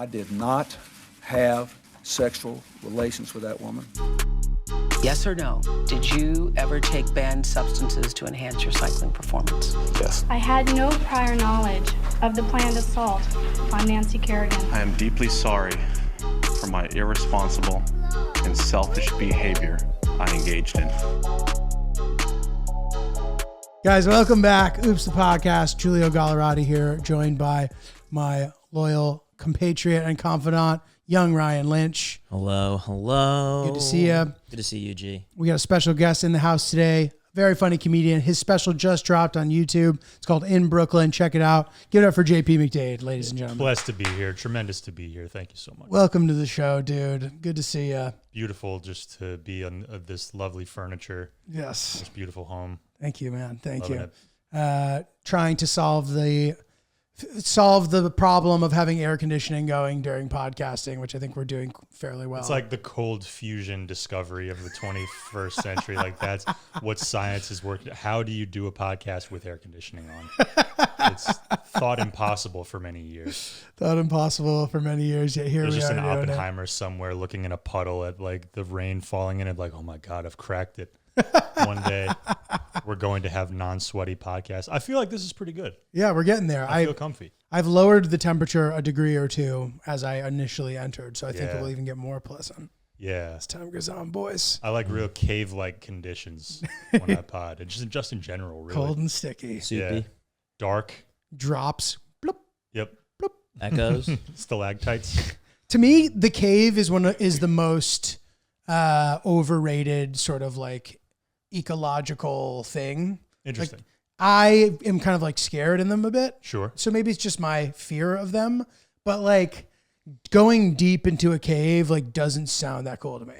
I did not have sexual relations with that woman. Yes or no? Did you ever take banned substances to enhance your cycling performance? Yes. I had no prior knowledge of the planned assault on Nancy Kerrigan. I am deeply sorry for my irresponsible and selfish behavior I engaged in. Guys, welcome back. Oops, the podcast. Giulio Gallerati here, joined by my loyal compatriot and confidant, young Ryan Lynch. Hello, hello. Good to see you. Good to see you, G. We got a special guest in the house today. Very funny comedian. His special just dropped on YouTube. It's called In Brooklyn. Check it out. Give it up for JP McDade, ladies and gentlemen. Blessed to be here. Tremendous to be here. Thank you so much. Welcome to the show, dude. Good to see you. Beautiful just to be on this lovely furniture. Yes. This beautiful home. Thank you, man. Thank Loving you. Trying to solve the problem of having air conditioning going during podcasting, which I think we're doing fairly well. It's like the cold fusion discovery of the 21st century. Like that's what science has worked. How do you do a podcast with air conditioning on? It's thought impossible for many years. Thought impossible for many years, yet here There's we just are. an Oppenheimer somewhere looking in a puddle at like the rain falling in it. Like, oh my God, I've cracked it. One day we're going to have non-sweaty podcasts. I feel like this is pretty good. Yeah, we're getting there. I feel comfy. I've lowered the temperature a degree or two as I initially entered, so I think it will even get more pleasant. Yeah. As time goes on, boys. I like real cave-like conditions when I pod. And just in general, really. Cold and sticky. Soupy. Yeah. Dark. Drops. Bloop. Yep. Bloop. Echoes. Stalactites. To me, the cave is the most overrated sort of like ecological thing. Interesting. Like, I am kind of like scared in them a bit. Sure. So maybe it's just my fear of them, but like going deep into a cave like doesn't sound that cool to me.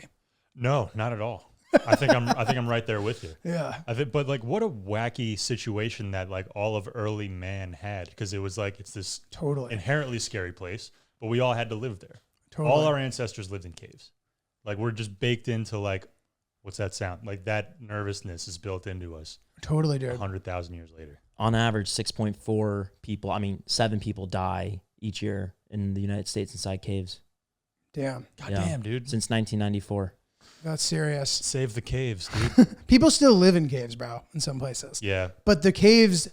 No, not at all. I think I'm right there with you. Yeah. But like what a wacky situation that like all of early man had, because it was like it's this Totally. inherently scary place, but we all had to live there. Totally. All our ancestors lived in caves. Like we're just baked into like, what's that sound? Like that nervousness is built into us. Totally, dude. 100,000 years later. On average, 7 people die each year in the United States inside caves. Damn. God damn, dude. Since 1994. That's serious. Save the caves, dude. People still live in caves, bro, in some places. Yeah. But the caves,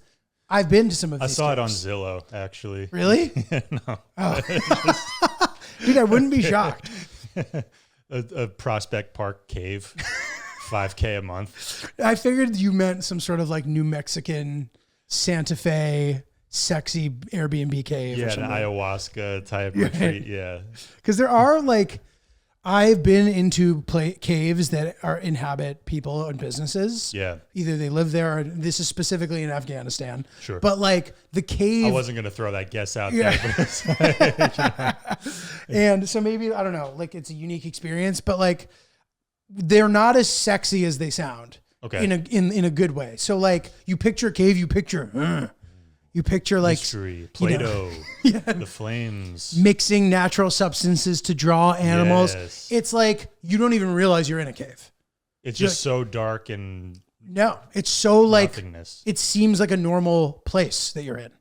I've been to some of these I saw it on caves. Zillow, actually. Really? No. Oh. Dude, I wouldn't be shocked. a Prospect Park cave, $5K a month. I figured you meant some sort of like New Mexican Santa Fe sexy Airbnb cave. Yeah, or an something. ayahuasca type retreat. Yeah. Because there are like, I've been into caves that inhabit people and businesses. Yeah. Either they live there or this is specifically in Afghanistan. Sure. But like the cave. I wasn't going to throw that guess out Yeah. there. And so maybe, I don't know, like it's a unique experience, but like they're not as sexy as they sound. Okay. In a good way. So like you picture a cave, you picture like Mystery, Play-Doh, the flames. mixing natural substances to draw animals. Yes. It's like you don't even realize you're in a cave. It's just so dark and No, it's so like nothingness. it seems like a normal place that you're in.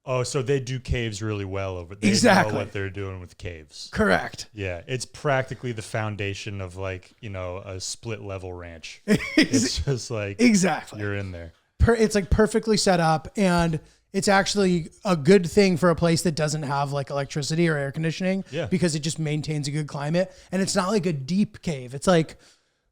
Oh, so they do caves really well over there. They Exactly. know what they're doing with caves. Correct. Yeah, it's practically the foundation of like, a split level ranch. It's just like Exactly. you're in there. It's like perfectly set up, and it's actually a good thing for a place that doesn't have like electricity or air conditioning. Yeah. Because it just maintains a good climate, and it's not like a deep cave. It's like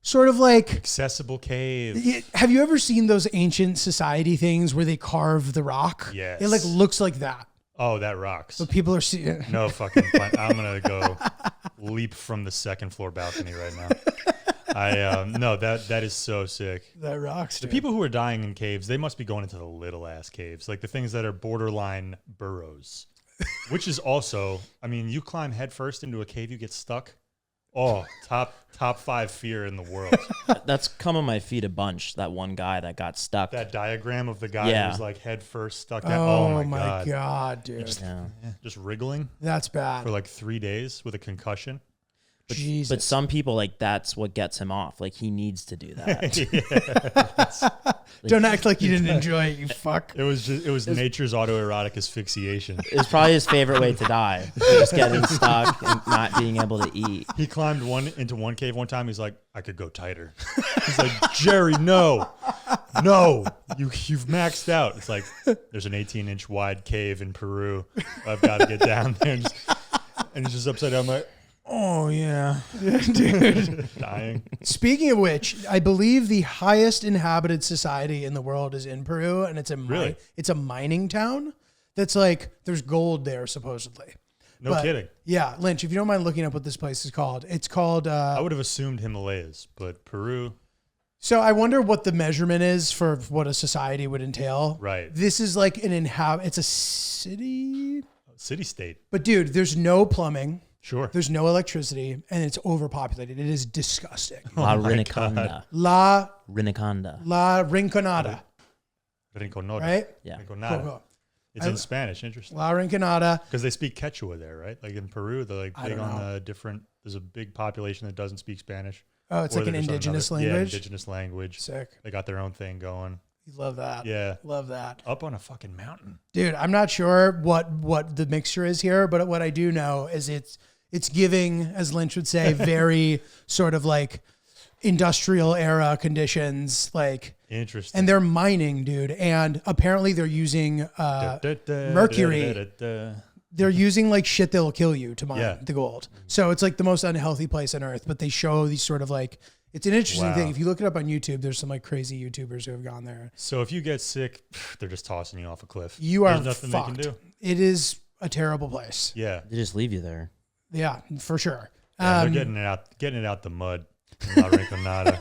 sort of like. Accessible cave. Have you ever seen those ancient society things where they carve the rock? Yes. It like looks like that. Oh, that rocks. But people are seeing. No fucking plan. I'm going to go leap from the second floor balcony right now. No, that is so sick. That rocks. The Dude. people who are dying in caves, they must be going into the little ass caves, like the things that are borderline burrows, which is also, you climb headfirst into a cave, you get stuck. Oh, top 5 fear in the world. That's come on my feet a bunch. That one guy that got stuck. That diagram of the guy Yeah. who's like head first stuck. Down. Oh my God, dude. Just wriggling That's bad. for like 3 days with a concussion. Jesus. But some people, like, that's what gets him off. Like, he needs to do that. Don't act like you didn't enjoy it, you fuck. It was nature's autoerotic asphyxiation. It's probably his favorite way to die. Just getting stuck and not being able to eat. He climbed into one cave one time. He's like, I could go tighter. He's like, Jerry, no, you've maxed out. It's like, there's an 18-inch wide cave in Peru. I've got to get down there. And he's just upside down. I'm like, oh yeah, Dude. dying. Speaking of which, I believe the highest inhabited society in the world is in Peru, and it's a mining town that's like, there's gold there supposedly. No kidding. Yeah, Lynch, if you don't mind looking up what this place is called, it's called. I would have assumed Himalayas, but Peru. So I wonder what the measurement is for what a society would entail. Right. This is like it's a city. City-state. But dude, there's no plumbing. Sure. There's no electricity, and it's overpopulated. It is disgusting. La my Rinconada. La Rinconada. Rinconada, Rinconada. right? Yeah. Rinconada. Cool. It's in Spanish. Interesting. La Rinconada. Because they speak Quechua there, right? Like in Peru, they're like big on the different. There's a big population that doesn't speak Spanish. Oh, it's Or like an there's indigenous another- language. Yeah, indigenous language. Sick. They got their own thing going. You love that. Yeah. Love that. Up on a fucking mountain. Dude, I'm not sure what the mixture is here, but what I do know is it's giving, as Lynch would say, very sort of like industrial era conditions, like. Interesting. And they're mining, dude. And apparently they're using mercury. They're using like shit that'll kill you to mine the gold. So it's like the most unhealthy place on earth. But they show these sort of like, it's an interesting thing. If you look it up on YouTube, there's some like crazy YouTubers who have gone there. So if you get sick, they're just tossing you off a cliff. You are There's nothing fucked. they can do. It is a terrible place. Yeah. They just leave you there. Yeah, for sure. Yeah, they're getting it out the mud. La Rinconada.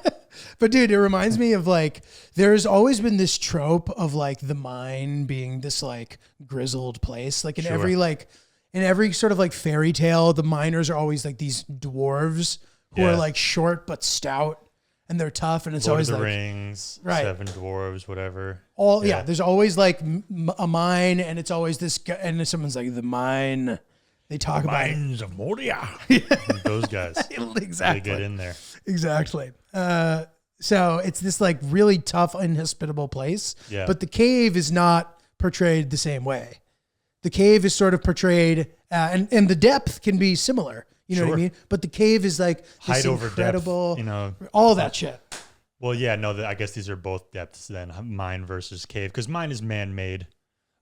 But dude, it reminds me of like, there's always been this trope of like the mine being this like grizzled place. Like in every sort of like fairy tale, the miners are always like these dwarves who are like short but stout, and they're tough. And it's Lord always of the like Rings, Right. Seven Dwarves, whatever. there's always like a mine, and it's always this guy, and someone's like the mine. They talk about it. Mines of Moria. Those guys. Exactly. They get in there. Exactly. So it's this like really tough, inhospitable place. Yeah. But the cave is not portrayed the same way. The cave is sort of portrayed, and the depth can be similar. You know what I Sure. mean? But the cave is like this Height over incredible, depth, all that shit. Well, yeah, no, I guess these are both depths then, mine versus cave, because mine is man-made.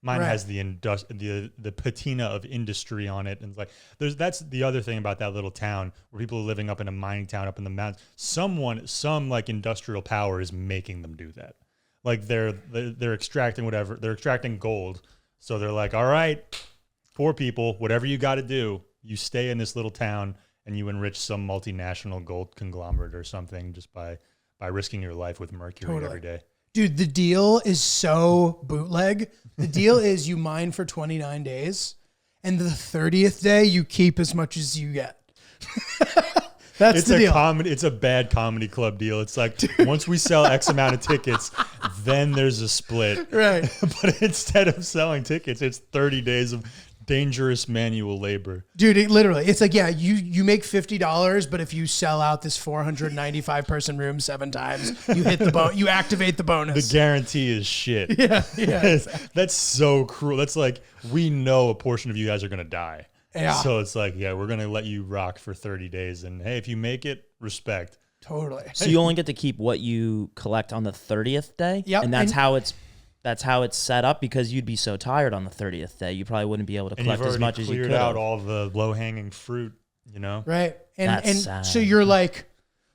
Mine has the patina of industry on it, and like that's the other thing about that little town where people are living up in a mining town up in the mountains. Some like industrial power is making them do that. Like they're extracting whatever, they're extracting gold, so they're like, all right, poor people, whatever you got to do, you stay in this little town and you enrich some multinational gold conglomerate or something just by risking your life with mercury every day. Dude, the deal is so bootleg. The deal is you mine for 29 days, and the 30th day you keep as much as you get. That's the deal. It's a bad comedy club deal. It's like, once we sell X amount of tickets, then there's a split. Right. But instead of selling tickets, it's 30 days of dangerous manual labor. Dude, it's like, yeah, you make $50, but if you sell out this 495 person room 7 times, you hit the you activate the bonus. The guarantee is shit. Yeah. Exactly. That's so cruel. That's like, we know a portion of you guys are going to die. Yeah. So it's like, yeah, we're going to let you rock for 30 days. And hey, if you make it, respect. Totally. So you only get to keep what you collect on the 30th day? Yep. And that's how it's set up, because you'd be so tired on the 30th day. You probably wouldn't be able to collect as much as you could. Cleared out all the low-hanging fruit, you know? Right. That's And sad. so you're like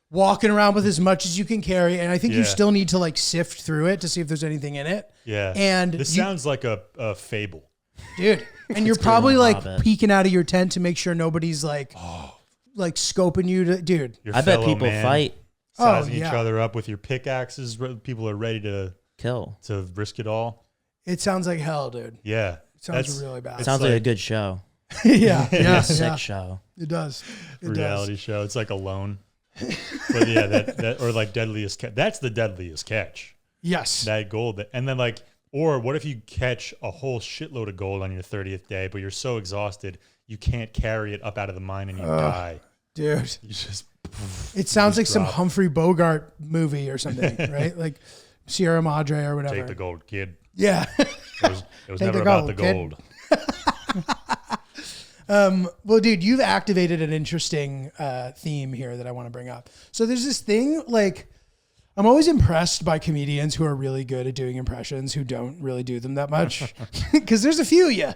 walking around with as much as you can carry. And I think you still need to like sift through it to see if there's anything in it. Yeah. And this sounds like a fable. Dude, and you're probably like Hobbit. peeking out of your tent to make sure nobody's like scoping you to, dude. Your I bet fellow people man fight, sizing each yeah. other up with your pickaxes. People are ready to kill. risk it all. It sounds like hell, dude. Yeah. It sounds really bad. it's Sounds like a good show. yeah. Sick show. It does. It reality does. show. It's like Alone. But yeah, that or like Deadliest Catch. That's the deadliest catch. Yes. That gold. And then like, or what if you catch a whole shitload of gold on your 30th day, but you're so exhausted you can't carry it up out of the mine and you die. Dude, You just. it sounds like some drop. Humphrey Bogart movie or something, right? Like Sierra Madre or whatever. Take the gold, kid. Yeah. It was Take never the about gold, the kid. gold. Well, dude, you've activated an interesting theme here that I want to bring up. So there's this thing, like, I'm always impressed by comedians who are really good at doing impressions who don't really do them that much. Because there's a few of you.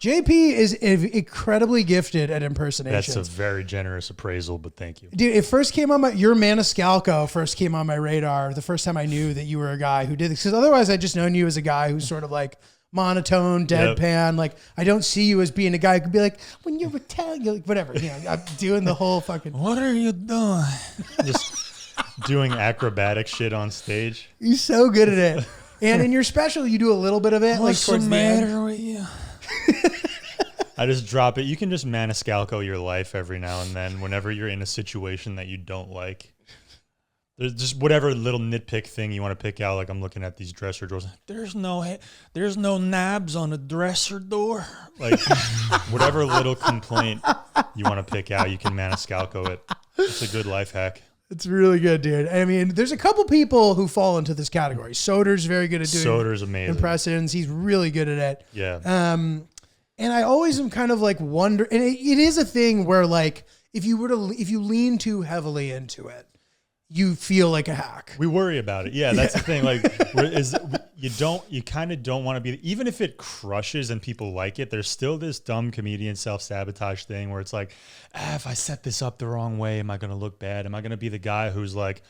JP is incredibly gifted at impersonations. That's a very generous appraisal, but thank you. Dude, it first came on your Maniscalco first came on my radar the first time I knew that you were a guy who did this. Because otherwise I just known you as a guy who's sort of like monotone, deadpan. Like I don't see you as being a guy who could be like, when you're Italian, like, whatever. You know, I'm doing the whole fucking. What are you doing? Just doing acrobatic shit on stage. You're so good at it. And in your special, you do a little bit of it. What's like towards the the end. matter with you? I just drop it. You can just Maniscalco your life every now and then whenever you're in a situation that you don't like. There's just whatever little nitpick thing you want to pick out. Like I'm looking at these dresser doors. There's no knobs on a dresser door. Like whatever little complaint you want to pick out, you can Maniscalco it. It's a good life hack. It's really good, dude. I mean, there's a couple people who fall into this category. Soder's very good at doing Soder's amazing. impressions. He's really good at it. Yeah. And I always am kind of like wonder, and it is a thing where like, if you lean too heavily into it, you feel like a hack. We worry about it. Yeah, that's the thing. Like, you kind of don't want to be, even if it crushes and people like it, there's still this dumb comedian self-sabotage thing where it's like, if I set this up the wrong way, am I going to look bad? Am I going to be the guy who's like,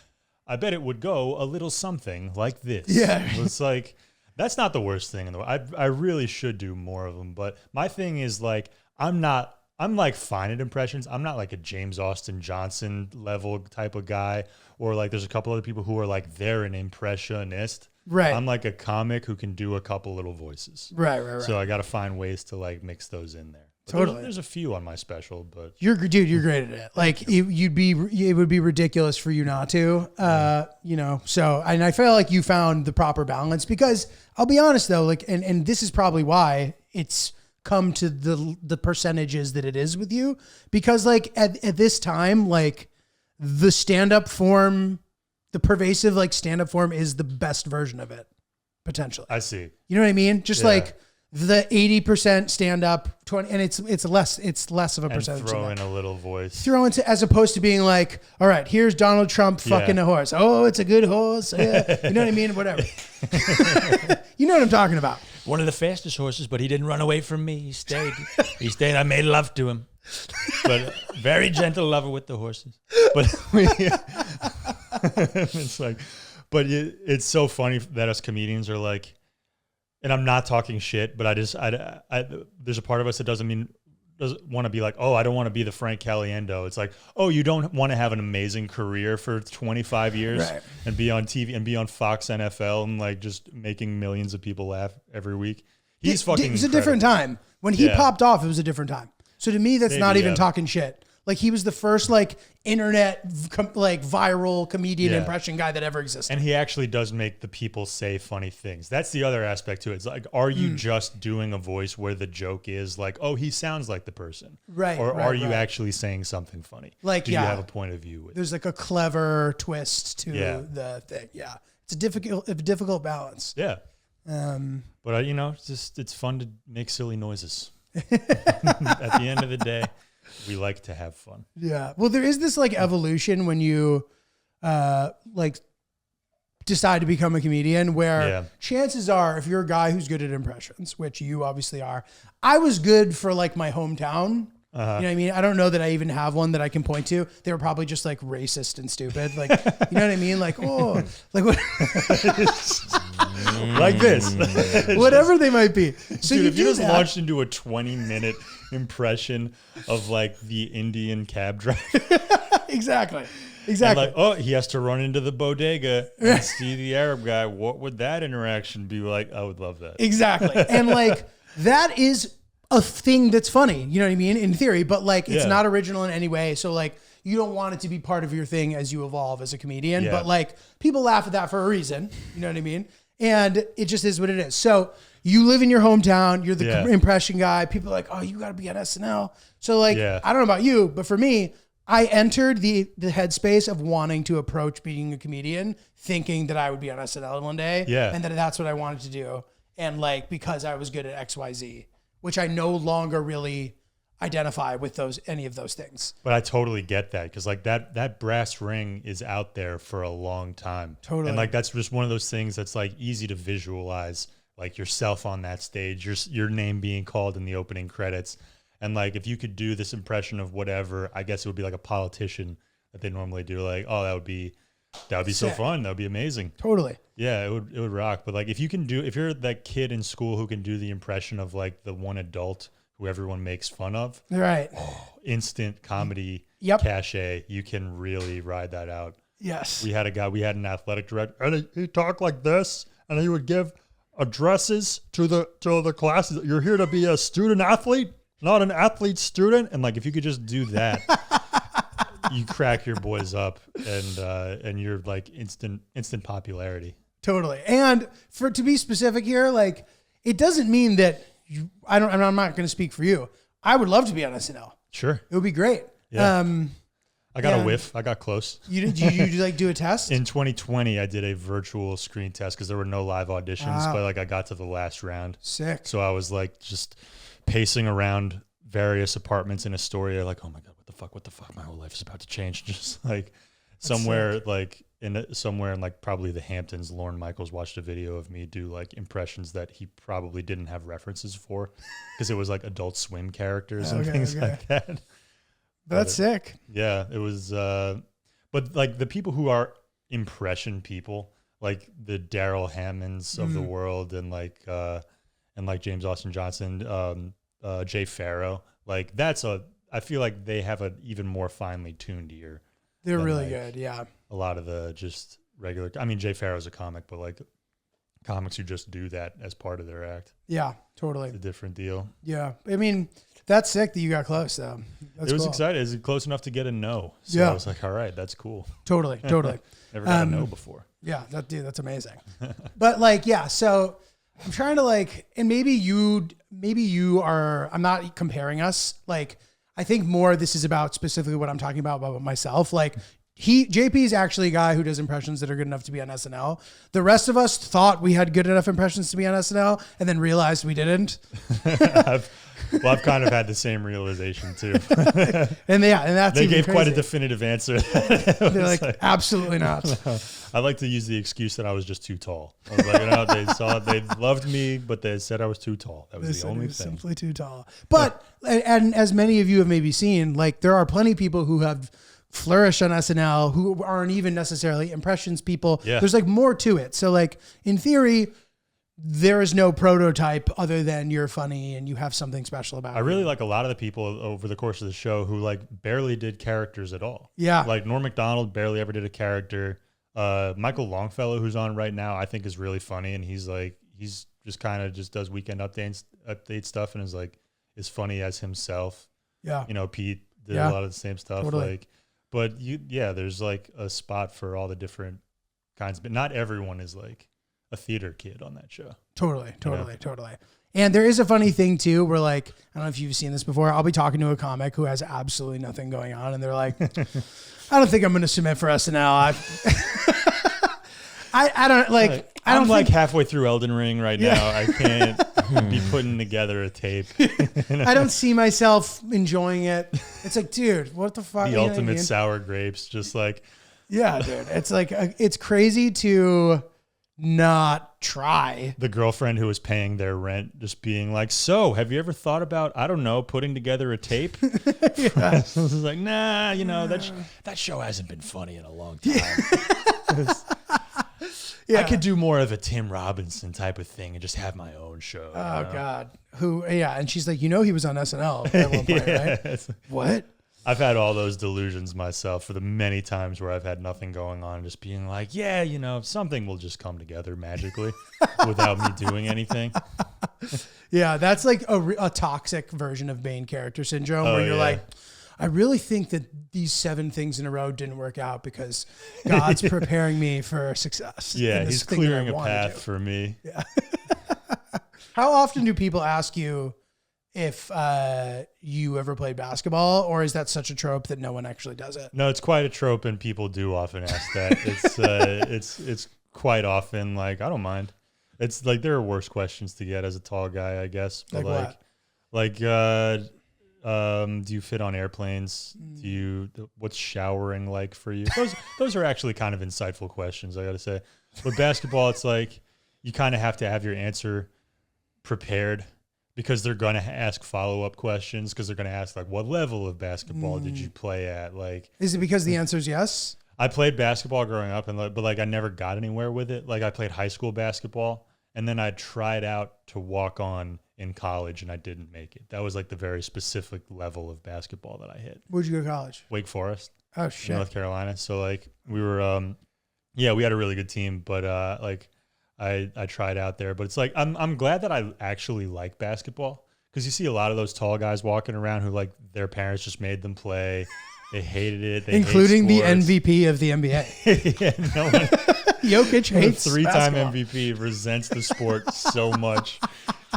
I bet it would go a little something like this. Yeah. It's like, that's not the worst thing in the world. I really should do more of them. But my thing is like, I'm like fine at impressions. I'm not like a James Austin Johnson level type of guy. Or like there's a couple other people who are like, they're an impressionist. Right. I'm like a comic who can do a couple little voices. Right. So I got to find ways to like mix those in there. But Totally. There's a few on my special, but You're great at it. Like it would be ridiculous for you not to, you know, so, and I feel like you found the proper balance because I'll be honest though, like, and this is probably why it's come to the percentages that it is with you, because like at this time, like the stand-up form, the pervasive like stand-up form is the best version of it potentially. I see. You know what I mean? Just Yeah. like the 80% stand up 20, and it's less of a And percentage. throw of in that. a little voice. Throw into, as opposed to being like, all right, here's Donald Trump fucking Yeah. a horse. Oh, it's a good horse. Yeah. You know what I mean? Whatever. You know what I'm talking about. One of the fastest horses, but he didn't run away from me. He stayed. He stayed. I made love to him. But very gentle lover with the horses. But it's like, but it's so funny that us comedians are like, and I'm not talking shit, but I there's a part of us that doesn't want to be like, oh, I don't want to be the Frank Caliendo. It's like, oh, you don't want to have an amazing career for 25 years Right. and be on TV and be on Fox NFL and like just making millions of people laugh every week. He's fucking It was a different incredible. time. When he Yeah. popped off, it was a different time. So to me, that's Maybe, not even yeah. talking shit. Like he was the first like internet like viral comedian Yeah. impression guy that ever existed. And he actually does make the people say funny things. That's the other aspect to it. It's like, are you just doing a voice where the joke is like, oh, he sounds like the person? Right, Or right, are you right. actually saying something funny? Like, Do yeah. you have a point of view with it? There's like a clever twist to Yeah. the thing. Yeah. It's a difficult balance. Yeah. But it's fun to make silly noises. At the end of the day, we like to have fun. Yeah. Well, there is this like evolution when you like decide to become a comedian where Yeah. chances are if you're a guy who's good at impressions, which you obviously are, I was good for like my hometown. You know what I mean? I don't know that I even have one that I can point to. They were probably just like racist and stupid. Like, you know what I mean? Like, oh, like what? Like this. Whatever they might be. So Dude, you if you do just that. launched into a 20-minute impression of like the Indian cab driver. Exactly. And Exactly. like, oh, he has to run into the bodega and see the Arab guy. What would that interaction be like? I would love that. Exactly. And like that is a thing that's funny, you know what I mean? In theory, but like it's Yeah. not original in any way. So like you don't want it to be part of your thing as you evolve as a comedian, Yeah. but like people laugh at that for a reason, you know what I mean? And it just is what it is. So you live in your hometown, you're the Yeah. impression guy. People are like, oh, you got to be on SNL. So like, Yeah. I don't know about you, but for me, I entered the headspace of wanting to approach being a comedian, thinking that I would be on SNL one day, and that that's what I wanted to do, and like because I was good at XYZ, which I no longer really identify with any of those things. But I totally get that because like that brass ring is out there for a long time. Totally. And like that's just one of those things that's like easy to visualize, like yourself on that stage, your name being called in the opening credits. And like if you could do this impression of whatever, I guess it would be like a politician that they normally do, like, oh, that would be so fun. That would be amazing. Totally. Yeah, it would rock. But like if you're that kid in school who can do the impression of like the one adult who everyone makes fun of, right? Instant comedy cachet. You can really ride that out. Yes. We had an athletic director, and he talked like this, and he would give addresses to the classes. You're here to be a student athlete, not an athlete student. And like if you could just do that, you crack your boys up, and you're like instant popularity. Totally. And to be specific here, like it doesn't mean that I'm not going to speak for you. I would love to be on SNL. Sure. It would be great. Yeah. I got a whiff. I got close. You like do a test? In 2020, I did a virtual screen test because there were no live auditions, but like I got to the last round. Sick. So I was like just pacing around various apartments in Astoria, like, oh my God, what the fuck? My whole life is about to change. Just like somewhere in like probably the Hamptons, Lorne Michaels watched a video of me do like impressions that he probably didn't have references for because it was like Adult Swim characters and things like that. That's sick. Yeah, it was. But like the people who are impression people, like the Daryl Hammonds of the world, and like James Austin Johnson, Jay Farrow, like I feel like they have an even more finely tuned ear. They're really good. Yeah. A lot of the just regular, I mean, Jay Farrow's a comic, but like comics who just do that as part of their act. Yeah, totally. It's a different deal. Yeah. I mean, that's sick that you got close though. It was exciting. It was close enough to get a no. So I was like, all right, that's cool. Totally. Never got a no before. Yeah, that's amazing. But like, yeah, so I'm trying to like, and maybe you are, I'm not comparing us. Like, I think more this is about specifically what I'm talking about myself. Like JP is actually a guy who does impressions that are good enough to be on SNL. The rest of us thought we had good enough impressions to be on SNL and then realized we didn't. I've kind of had the same realization too. and that's they gave crazy. Quite a definitive answer. They're like, absolutely not. I like to use the excuse that I was just too tall. I was like, they loved me, but they said I was too tall. That was the only thing. Simply too tall. But and as many of you have maybe seen, like there are plenty of people who have flourished on SNL who aren't even necessarily impressions people. Yeah. There's like more to it. So like in theory, there is no prototype other than you're funny and you have something special about I really like a lot of the people over the course of the show who like barely did characters at all. Yeah. Like Norm Macdonald barely ever did a character. Michael Longfellow, who's on right now, I think is really funny. And he's just kind of just does weekend update stuff and is funny as himself. Yeah. You know, Pete did a lot of the same stuff. Totally. There's like a spot for all the different kinds, but not everyone is like a theater kid on that show. Totally. And there is a funny thing too, where like, I don't know if you've seen this before. I'll be talking to a comic who has absolutely nothing going on. And they're like, I don't think I'm going to submit for SNL. I don't like, I'm like halfway through Elden Ring right now. I can't be putting together a tape. I don't see myself enjoying it. It's like, dude, what the fuck? The ultimate sour grapes. Just like, yeah, dude. It's like, it's crazy to not try. The girlfriend who was paying their rent just being like, so have you ever thought about, I don't know, putting together a tape? Yeah. So it's like, nah, that show hasn't been funny in a long time. Yeah. I could do more of a Tim Robinson type of thing and just have my own show. Oh, God. And she's like, he was on SNL at one point, right? What? I've had all those delusions myself for the many times where I've had nothing going on, just being like, yeah, something will just come together magically without me doing anything. Yeah, that's like a toxic version of main character syndrome where you're like, I really think that these 7 things in a row didn't work out because God's preparing me for success. Yeah, he's clearing a path for me. Yeah. How often do people ask you, if you ever played basketball, or is that such a trope that no one actually does it? No, it's quite a trope, and people do often ask that. It's quite often like, I don't mind. It's like there are worse questions to get as a tall guy, I guess. But do you fit on airplanes? What's showering like for you? Those are actually kind of insightful questions, I got to say. With basketball, it's like you kind of have to have your answer prepared, because they're going to ask follow-up questions, because they're going to ask like, what level of basketball did you play at? Like, is it because the answer is yes? I played basketball growing up, but I never got anywhere with it. Like, I played high school basketball, and then I tried out to walk on in college, and I didn't make it. That was like the very specific level of basketball that I hit. Where'd you go to college? Wake Forest. Oh shit. North Carolina. So like we were, we had a really good team, but I tried out there, but it's like, I'm glad that I actually like basketball, because you see a lot of those tall guys walking around who like their parents just made them play. They hated it. They including the hate sports. MVP of the NBA. Yeah, no one, Jokic hates three-time basketball. MVP resents the sport so much.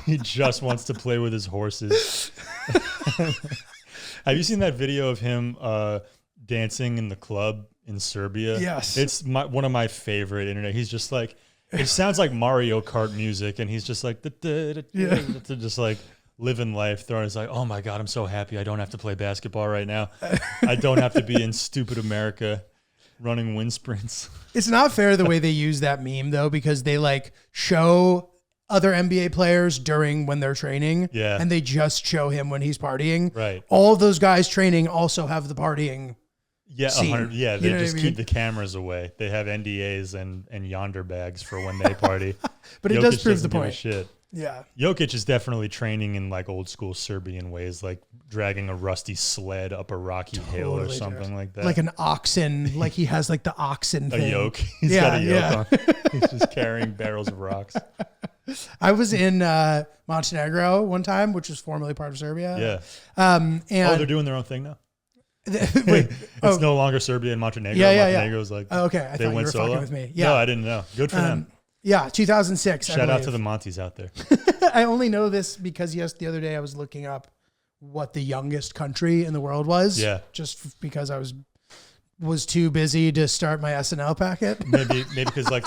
He just wants to play with his horses. Have you seen that video of him dancing in the club in Serbia? Yes. It's one of my favorite internet. He's just like, it sounds like Mario Kart music, and he's just like, just like living life, throwing. It's like, oh my God, I'm so happy I don't have to play basketball right now. I don't have to be in stupid America running wind sprints. It's not fair the way they use that meme though, because they like show other NBA players during when they're training, and they just show him when he's partying. Right. All of those guys training also have the partying. Yeah, scene. yeah. They You know just what I mean? keep the cameras away. They have NDAs and yonder bags for when they party. But it does Jokic prove the doesn't give a point. Shit. Yeah. Jokic is definitely training in like old school Serbian ways, like dragging a rusty sled up a rocky hill or something like that. Like an oxen, like he has like the oxen a thing. yoke. He's got a yoke on. He's just carrying barrels of rocks. I was in Montenegro one time, which was formerly part of Serbia. Yeah. And they're doing their own thing now. wait, It's no longer Serbia and Montenegro. Yeah. Montenegro's like, oh, okay. I they thought you went were solo fucking with me. Yeah. No, I didn't know. Good for them. Yeah, 2006. Shout out to the Monties out there. I only know this because the other day I was looking up what the youngest country in the world was. Yeah. Just because I was too busy to start my SNL packet. Maybe because like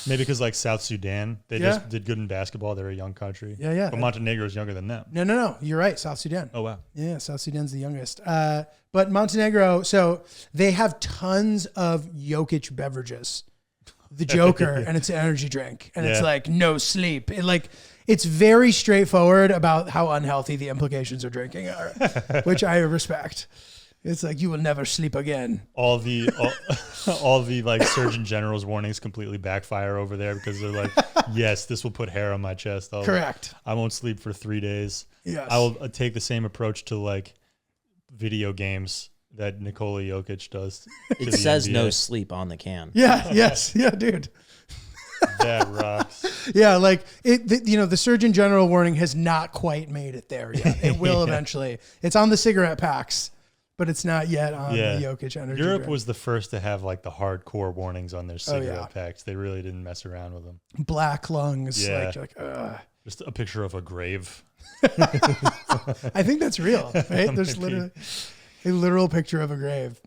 maybe because like South Sudan, they just did good in basketball. They're a young country. Yeah. But Montenegro is younger than them. No. You're right. South Sudan. Oh wow. Yeah, South Sudan's the youngest. But Montenegro, so they have tons of Jokic beverages. The Joker, and it's an energy drink, and it's like no sleep. It's very straightforward about how unhealthy the implications of drinking are, which I respect. It's like, you will never sleep again. All the like Surgeon General's warnings completely backfire over there, because they're like, yes, this will put hair on my chest. Correct. I won't sleep for 3 days. Yes. I will take the same approach to like video games that Nikola Jokic does. It says no sleep on the can. Yeah. Yes. Yeah, dude. That rocks. Yeah, like the Surgeon General warning has not quite made it there yet. It will eventually. It's on the cigarette packs, but it's not yet on the Jokic energy Europe drink. was the first to have like the hardcore warnings on their cigarette packs. They really didn't mess around with them. Black lungs. Yeah. Ugh. Just a picture of a grave. I think that's real, right? There's literally a literal picture of a grave.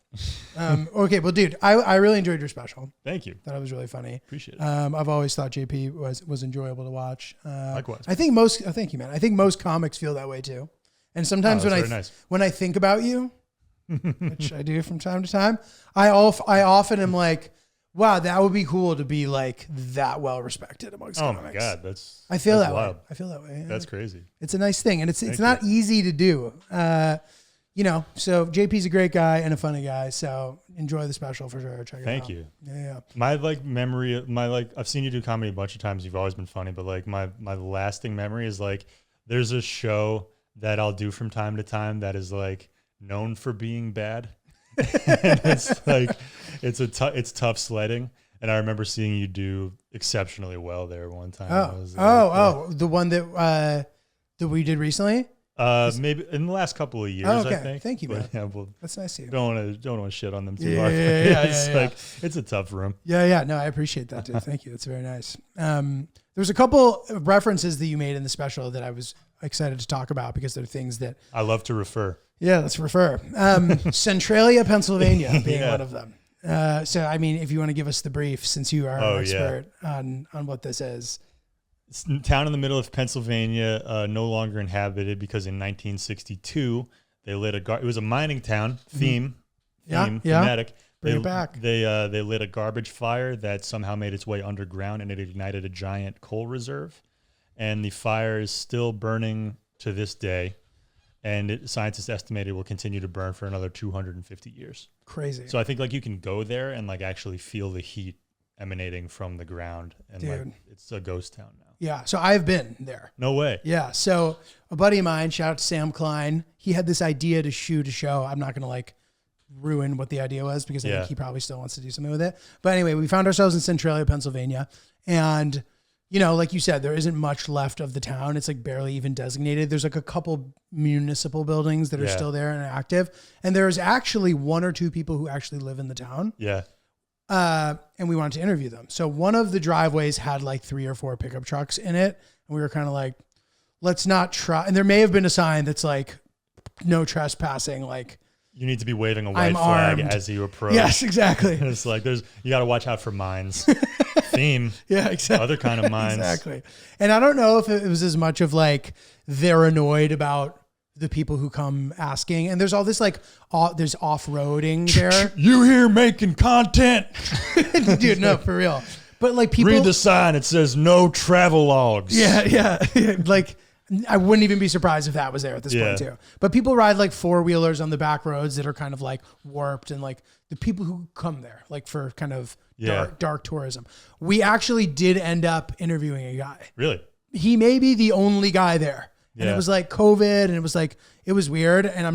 Okay, well, dude, I really enjoyed your special. Thank you. Thought it was really funny. Appreciate it. I've always thought JP was enjoyable to watch. Likewise. I think thank you, man. I think most comics feel that way too. And sometimes when I think about you, which I do from time to time, I often am like, wow, that would be cool to be like that well respected amongst comics. Oh my God, I feel that wild. way. I feel that way. Yeah. That's crazy. It's a nice thing, and it's Thank not you. easy to do. So JP's a great guy and a funny guy. So enjoy the special for sure. Check it out. Thank you. Yeah. My memory, I've seen you do comedy a bunch of times. You've always been funny, but like my lasting memory is like, there's a show that I'll do from time to time that is like known for being bad. And it's like, it's tough sledding. And I remember seeing you do exceptionally well there one time. The one that we did recently. Maybe in the last couple of years, Oh, okay. I think. Thank you, man. Yeah, That's nice of you. don't want to shit on them too Yeah, hard. yeah. It's a tough room. Yeah. No, I appreciate that, dude. Thank you. That's very nice. There was a couple of references that you made in the special that I was excited to talk about because they're things that I love to refer. Yeah, let's refer. Centralia, Pennsylvania being Yeah. one of them. So, I mean, if you want to give us the brief, since you are an expert on what this is. It's a town in the middle of Pennsylvania, no longer inhabited because in 1962 they lit it was a mining town. Thematic. Bring it back. They lit a garbage fire that somehow made its way underground, and it ignited a giant coal reserve. And the fire is still burning to this day. And scientists estimate it will continue to burn for another 250 years. Crazy. So I think like you can go there and like actually feel the heat emanating from the ground, and like it's a ghost town now. Yeah. So I've been there. No way. Yeah. So a buddy of mine, shout out to Sam Klein, he had this idea to shoot a show. I'm not going to like ruin what the idea was because I think he probably still wants to do something with it. But anyway, we found ourselves in Centralia, Pennsylvania, and you know, like you said, there isn't much left of the town. It's like barely even designated. There's like a couple municipal buildings that are still there and active. And there's actually one or two people who actually live in the town. Yeah. And we wanted to interview them. So one of the driveways had like 3 or 4 pickup trucks in it. And we were kind of like, let's not try. And there may have been a sign that's like, no trespassing. Like, you need to be waving a white I'm flag armed. as you approach. Yes, exactly. It's like you got to watch out for mines. Theme. Yeah, exactly. Other kind of mines. Exactly. And I don't know if it was as much of like they're annoyed about the people who come asking. And there's all this like, there's off-roading there. You here making content? Dude, no, for real. But like people. Read the sign. It says no travel logs. Yeah. Like I wouldn't even be surprised if that was there at this point too. But people ride like 4-wheelers on the back roads that are kind of like warped, and like the people who come there like for kind of dark tourism. We actually did end up interviewing a guy. Really? He may be the only guy there. And it was like COVID, and it was like, it was weird. And I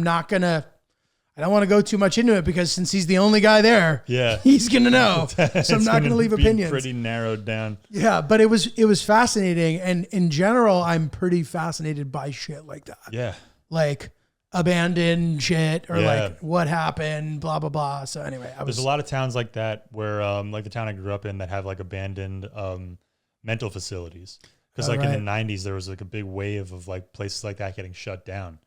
don't want to go too much into it because since he's the only guy there, he's going to know. So I'm not going to leave opinions. Pretty narrowed down. Yeah. But it was fascinating. And in general, I'm pretty fascinated by shit like that. Yeah. Like abandoned shit or like what happened, blah, blah, blah. So anyway, there's a lot of towns like that where like the town I grew up in that have like abandoned mental facilities. Because like in the 90s, there was like a big wave of like places like that getting shut down.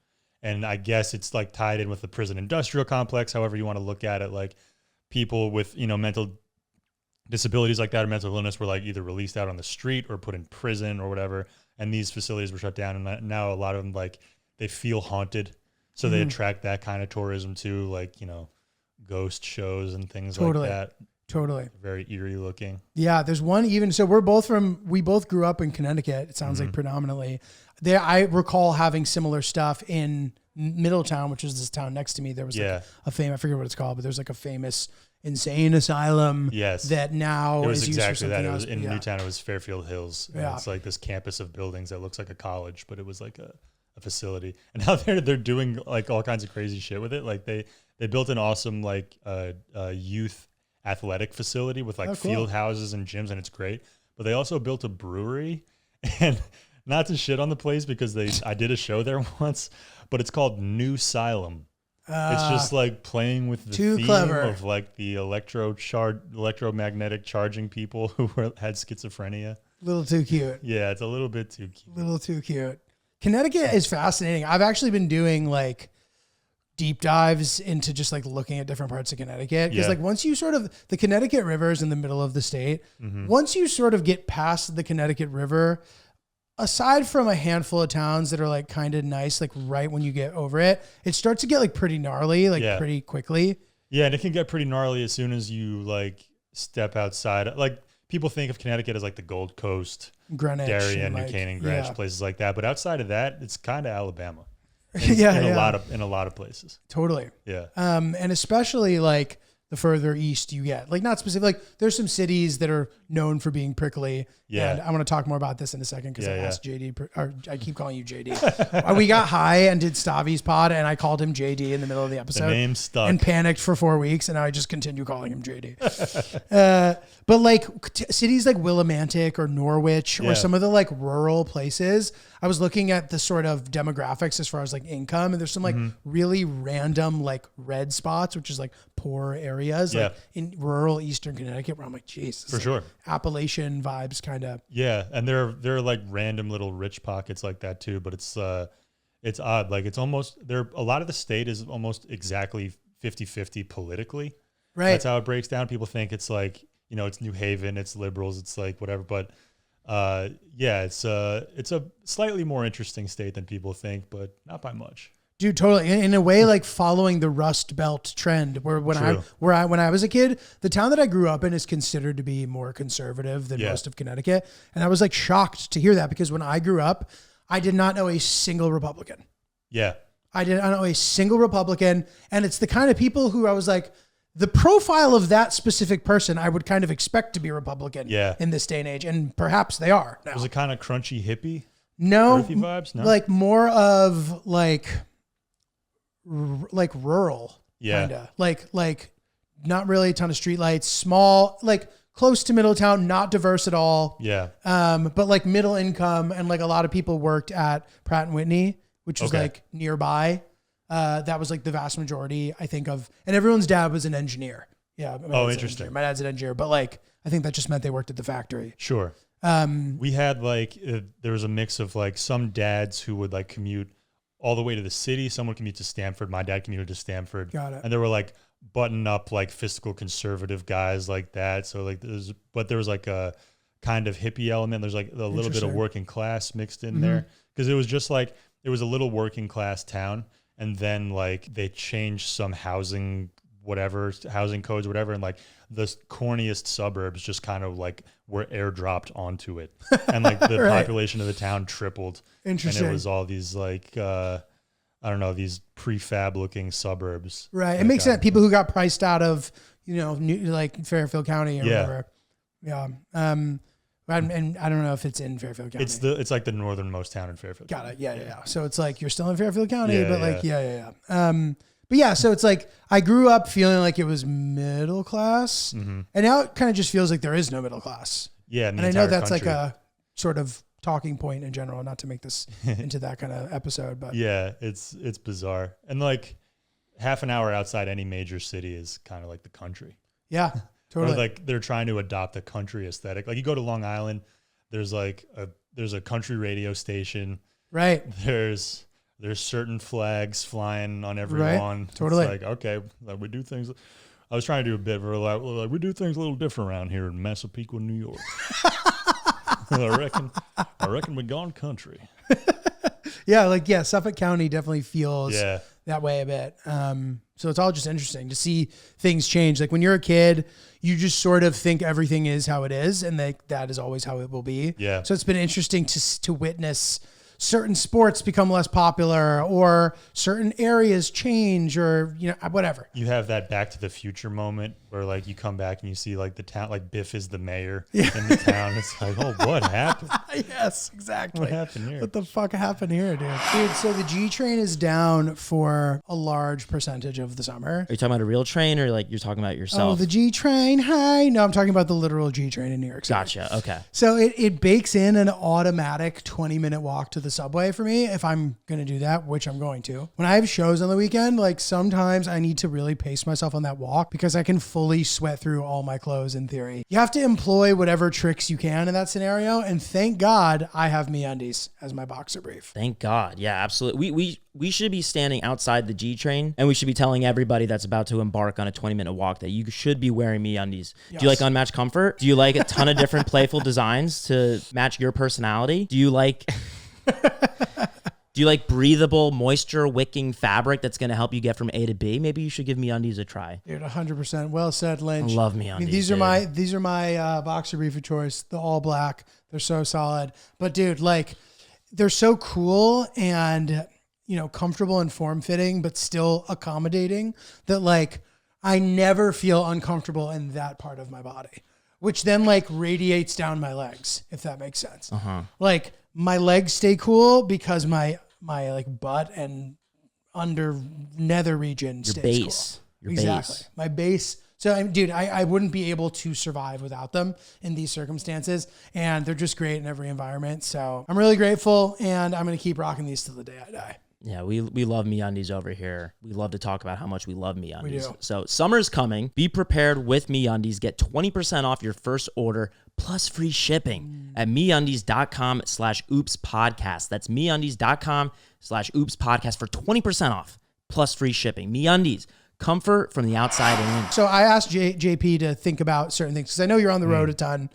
And I guess it's like tied in with the prison industrial complex, however you want to look at it. Like people with, you know, mental disabilities like that or mental illness were like either released out on the street or put in prison or whatever. And these facilities were shut down. And now a lot of them, like, they feel haunted. So they attract that kind of tourism too, like, you know, ghost shows and things like that. Totally. Very eerie looking. Yeah. There's one even, so we both grew up in Connecticut. It sounds like predominantly there. I recall having similar stuff in Middletown, which is this town next to me. There was like a famous, I forget what it's called, but there's like a famous insane asylum. Yes. That now it was is used for exactly something that. It else. was in Newtown. It was Fairfield Hills. And it's like this campus of buildings that looks like a college, but it was like a facility. And now they're doing like all kinds of crazy shit with it. Like they built an awesome like youth athletic facility with like field houses and gyms, and it's great. But they also built a brewery, and not to shit on the place because I did a show there once, but it's called New Asylum. It's just like playing with the theme of like the electromagnetic charging people who had schizophrenia. Little too cute. Yeah, it's a little bit too cute. Little too cute. Connecticut is fascinating. I've actually been doing like deep dives into just like looking at different parts of Connecticut. Because like once you sort of, the Connecticut River is in the middle of the state. Once you sort of get past the Connecticut River, aside from a handful of towns that are like kind of nice, like right when you get over it, it starts to get like pretty gnarly, like pretty quickly. Yeah, and it can get pretty gnarly as soon as you like step outside. Like people think of Connecticut as like the Gold Coast, Greenwich, Darien, like, New Canaan, Greenwich, places like that. But outside of that, it's kind of Alabama. In a lot of places. Totally. Yeah. And especially like the further east you get, like not specific, like there's some cities that are known for being prickly. Yeah. And I want to talk more about this in a second because I asked JD, or I keep calling you JD. We got high and did Stavi's pod, and I called him JD in the middle of the episode. The name stuck. And panicked for 4 weeks, and now I just continue calling him JD. But like cities like Willimantic or Norwich or some of the like rural places, I was looking at the sort of demographics as far as like income, and there's some like really random like red spots, which is like poor areas areas, Yeah. like in rural Eastern Connecticut, where I'm like, geez, For sure. Appalachian vibes, kind of. Yeah, and there are like random little rich pockets like that too, but it's odd. Like it's almost a lot of the state is almost exactly 50-50 politically. Right. That's how it breaks down. People think it's like, it's New Haven, it's liberals, it's like whatever, but yeah, it's a slightly more interesting state than people think, but not by much. Dude, totally. In a way, like following the Rust Belt trend, where when I was a kid, the town that I grew up in is considered to be more conservative than most of Connecticut, and I was like shocked to hear that, because when I grew up, I did not know a single Republican. Yeah, I did not know a single Republican, and it's the kind of people who I was like, the profile of that specific person, I would kind of expect to be Republican. In this day and age, and perhaps they are now. Was it kind of crunchy hippie? No, earthy vibes. No, like more of like rural, kinda. Like not really a ton of streetlights, small, like close to Middletown, not diverse at all. Yeah. But like middle income, and like a lot of people worked at Pratt and Whitney, which was like nearby. That was like the vast majority, I think, of, and everyone's dad was an engineer. Yeah. Interesting. My dad's an engineer, but like I think that just meant they worked at the factory. Sure. We had like there was a mix of like some dads who would like commute all the way to the city. Some would commute to Stanford. My dad commuted to Stanford. Got it. And there were like button up like fiscal conservative guys like that. So like there was like a kind of hippie element. There's like a little bit of working class mixed in there, because it was just like it was a little working class town, and then like they changed some housing codes, whatever, and like the corniest suburbs just kind of like were airdropped onto it, and like the population of the town tripled. Interesting. And it was all these like I don't know, these prefab looking suburbs. Right. It makes sense. People who got priced out of, like Fairfield County or whatever. Yeah. And I don't know if it's in Fairfield County. It's like the northernmost town in Fairfield Got County. it. Yeah. So it's like you're still in Fairfield County, but like, but yeah, so it's like I grew up feeling like it was middle class, and now it kind of just feels like there is no middle class. Yeah. And I know that's like a sort of talking point in general, not to make this into that kind of episode, but yeah, it's bizarre. And like half an hour outside any major city is kind of like the country. Yeah, totally. Or like they're trying to adopt a country aesthetic. Like you go to Long Island, there's a country radio station. Right. There's certain flags flying on every lawn. Totally. It's like, okay, we do things. I was trying to do a bit where like we do things a little different around here in Massapequa, New York. I reckon we gone country. Yeah, Suffolk County definitely feels that way a bit. So it's all just interesting to see things change. Like when you're a kid, you just sort of think everything is how it is, and that is always how it will be. Yeah. So it's been interesting to witness certain sports become less popular, or certain areas change, or whatever. You have that Back to the Future moment where like you come back and you see like the town, like Biff is the mayor in the town. It's like, oh, what happened? Yes, exactly. What happened here? What the fuck happened here, dude? So the G train is down for a large percentage of the summer. Are you talking about a real train, or like you're talking about yourself? Oh, the G train. Hi. No, I'm talking about the literal G train in New York City. Gotcha. Okay. So it bakes in an automatic 20-minute walk to the subway for me if I'm going to do that, which I'm going to. When I have shows on the weekend, like sometimes I need to really pace myself on that walk, because I can fully sweat through all my clothes in theory. You have to employ whatever tricks you can in that scenario. And thank God I have MeUndies as my boxer brief. Thank God. Yeah, absolutely. We should be standing outside the G train, and we should be telling everybody that's about to embark on a 20-minute walk that you should be wearing MeUndies. Yes. Do you like unmatched comfort? Do you like a ton of different playful designs to match your personality? Do you like breathable, moisture-wicking fabric that's going to help you get from A to B? Maybe you should give MeUndies a try. Dude, 100%. Well said, Lynch. I love MeUndies. I mean, these are my boxer brief of choice. The all black. They're so solid. But dude, like they're so cool and comfortable and form-fitting, but still accommodating, that like I never feel uncomfortable in that part of my body, which then like radiates down my legs, if that makes sense. Like my legs stay cool because my like butt and under nether region stays cool. Exactly. My base. So I wouldn't be able to survive without them in these circumstances, and they're just great in every environment. So I'm really grateful, and I'm going to keep rocking these till the day I die. Yeah, we love MeUndies over here. We love to talk about how much we love MeUndies. We do. So summer's coming. Be prepared with MeUndies. Get 20% off your first order plus free shipping at MeUndies.com/OopsPodcast. That's MeUndies.com/OopsPodcast for 20% off plus free shipping. MeUndies, comfort from the outside in. So I asked JP to think about certain things because I know you're on the road a ton,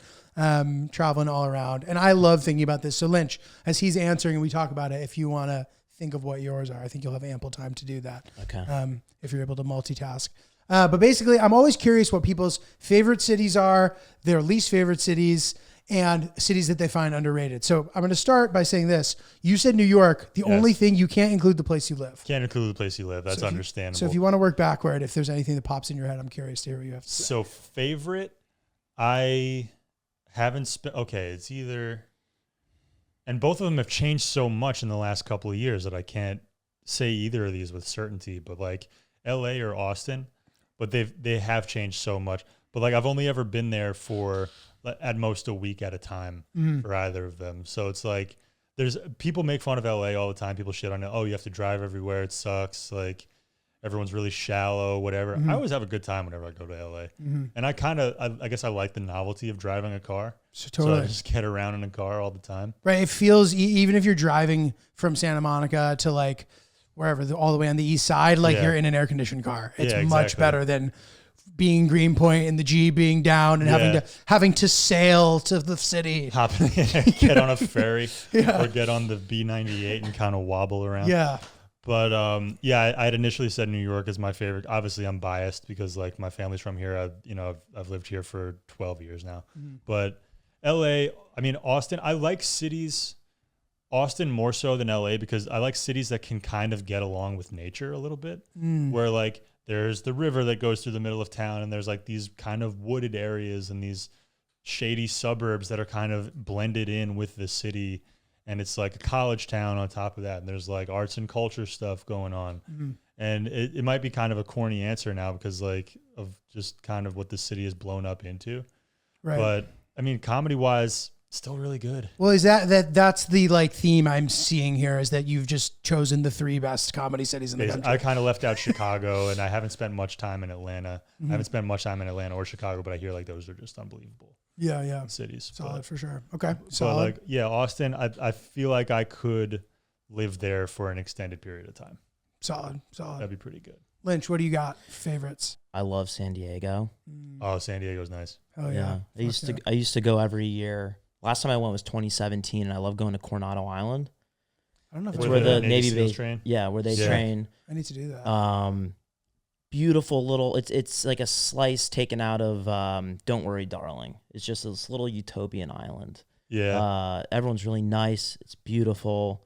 traveling all around, and I love thinking about this. So Lynch, as he's answering and we talk about it, if you want to think of what yours are, I think you'll have ample time to do that. Okay. If you're able to multitask. But basically, I'm always curious what people's favorite cities are, their least favorite cities, and cities that they find underrated. So I'm going to start by saying this. You said New York. The only thing, you can't include the place you live. Can't include the place you live. That's understandable. So if you want to work backward, if there's anything that pops in your head, I'm curious to hear what you have to say. So favorite, I haven't spent, okay, it's either, and both of them have changed so much in the last couple of years that I can't say either of these with certainty, but like LA or Austin, but they have changed so much. But like I've only ever been there for at most a week at a time for either of them. So it's like there's people make fun of LA all the time. People shit on it. Oh, you have to drive everywhere. It sucks. Like everyone's really shallow, whatever. I always have a good time whenever I go to LA. And I guess I like the novelty of driving a car. So I just get around in a car all the time. Right. It feels, even if you're driving from Santa Monica to like wherever, all the way on the east side, like you're in an air conditioned car. It's much better than being Greenpoint and the G being down and having to sail to the city. Get on a ferry or get on the B98 and kind of wobble around. Yeah. But I'd initially said New York is my favorite. Obviously, I'm biased because like my family's from here. I've lived here for 12 years now. But LA, I mean Austin. I like cities. Austin more so than LA because I like cities that can kind of get along with nature a little bit. Where like there's the river that goes through the middle of town, and there's like these kind of wooded areas and these shady suburbs that are kind of blended in with the city. And it's like a college town on top of that. And there's like arts and culture stuff going on. And it might be kind of a corny answer now because like of just kind of what the city is blown up into. Right. But I mean, comedy wise, still really good. Well, is that's the like theme I'm seeing here is that you've just chosen the 3 best comedy cities in the country. I kind of left out Chicago and I haven't spent much time in Atlanta. I haven't spent much time in Atlanta or Chicago, but I hear like those are just unbelievable. Yeah. Cities. Solid for sure. Okay. Solid. But like, Austin, I feel like I could live there for an extended period of time. Solid. That'd be pretty good. Lynch, what do you got? Favorites? I love San Diego. Oh, San Diego's nice. Oh yeah. I used to go every year. Last time I went was 2017, and I love going to Coronado Island. I don't know if it's where the Navy base train. Yeah, where they train. I need to do that. Beautiful little. It's like a slice taken out of Don't Worry, Darling. It's just this little utopian island. Yeah. Everyone's really nice. It's beautiful.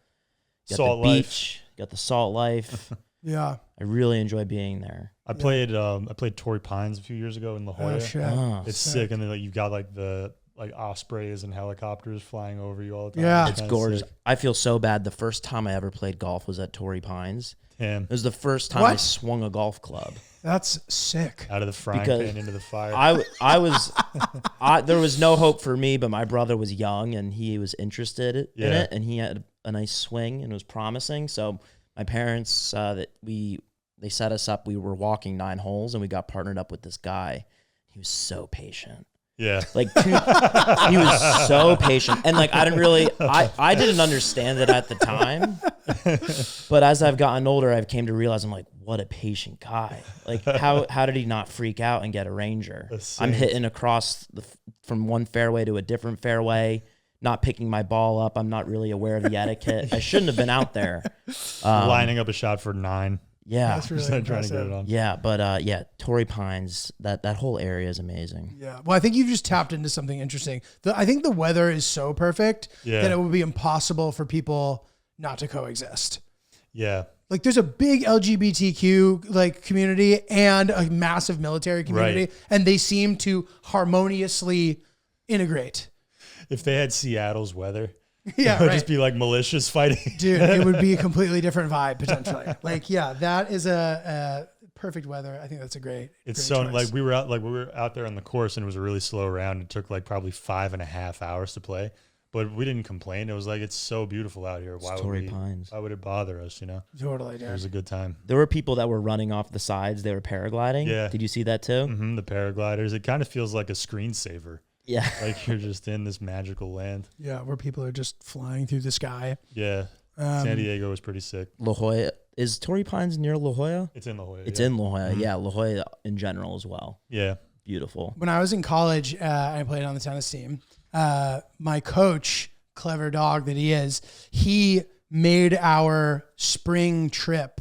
You got Salt the life. beach. You got the salt life. Yeah. I really enjoy being there. I played Torrey Pines a few years ago in La Jolla. Oh shit. It's sick, and then like you've got like the ospreys and helicopters flying over you all the time. Yeah. It's gorgeous. Sick. I feel so bad. The first time I ever played golf was at Torrey Pines. Damn. It was the first time I swung a golf club. That's sick. Out of the frying pan into the fire. There was no hope for me, but my brother was young and he was interested in it, and he had a nice swing and it was promising. So my parents, they set us up. We were walking 9 holes and we got partnered up with this guy. He was so patient. Yeah. Like he was so patient. And like I didn't understand it at the time. But as I've gotten older, I've came to realize I'm like, what a patient guy. Like how did he not freak out and get a Ranger? I'm hitting across from one fairway to a different fairway, not picking my ball up. I'm not really aware of the etiquette. I shouldn't have been out there. Lining up a shot for 9. Yeah, that's really trying to get it on. Yeah, but Torrey Pines, that whole area is amazing. Yeah, well, I think you've just tapped into something interesting. I think the weather is so perfect that it would be impossible for people not to coexist. Yeah, like there's a big LGBTQ like community and a massive military community, and they seem to harmoniously integrate. If they had Seattle's weather. Yeah, it would just be like malicious fighting. Dude, it would be a completely different vibe potentially. Like, yeah, that is a perfect weather. I think that's a great. It's great so choice. like we were out there on the course and it was a really slow round. It took like probably 5.5 hours to play, but we didn't complain. It was like, it's so beautiful out here. Torrey Pines. Why would it bother us? You know, Totally, it dude. was a good time. There were people that were running off the sides. They were paragliding. Yeah. Did you see that too? The paragliders. It kind of feels like a screensaver. Yeah. Like you're just in this magical land. Yeah, where people are just flying through the sky. Yeah. San Diego was pretty sick. La Jolla. Is Torrey Pines near La Jolla? It's in La Jolla. It's yeah. in La Jolla. Yeah, La Jolla in general as well. Yeah. Beautiful. When I was in college, I played on the tennis team. My coach, clever dog that he is, he made our spring trip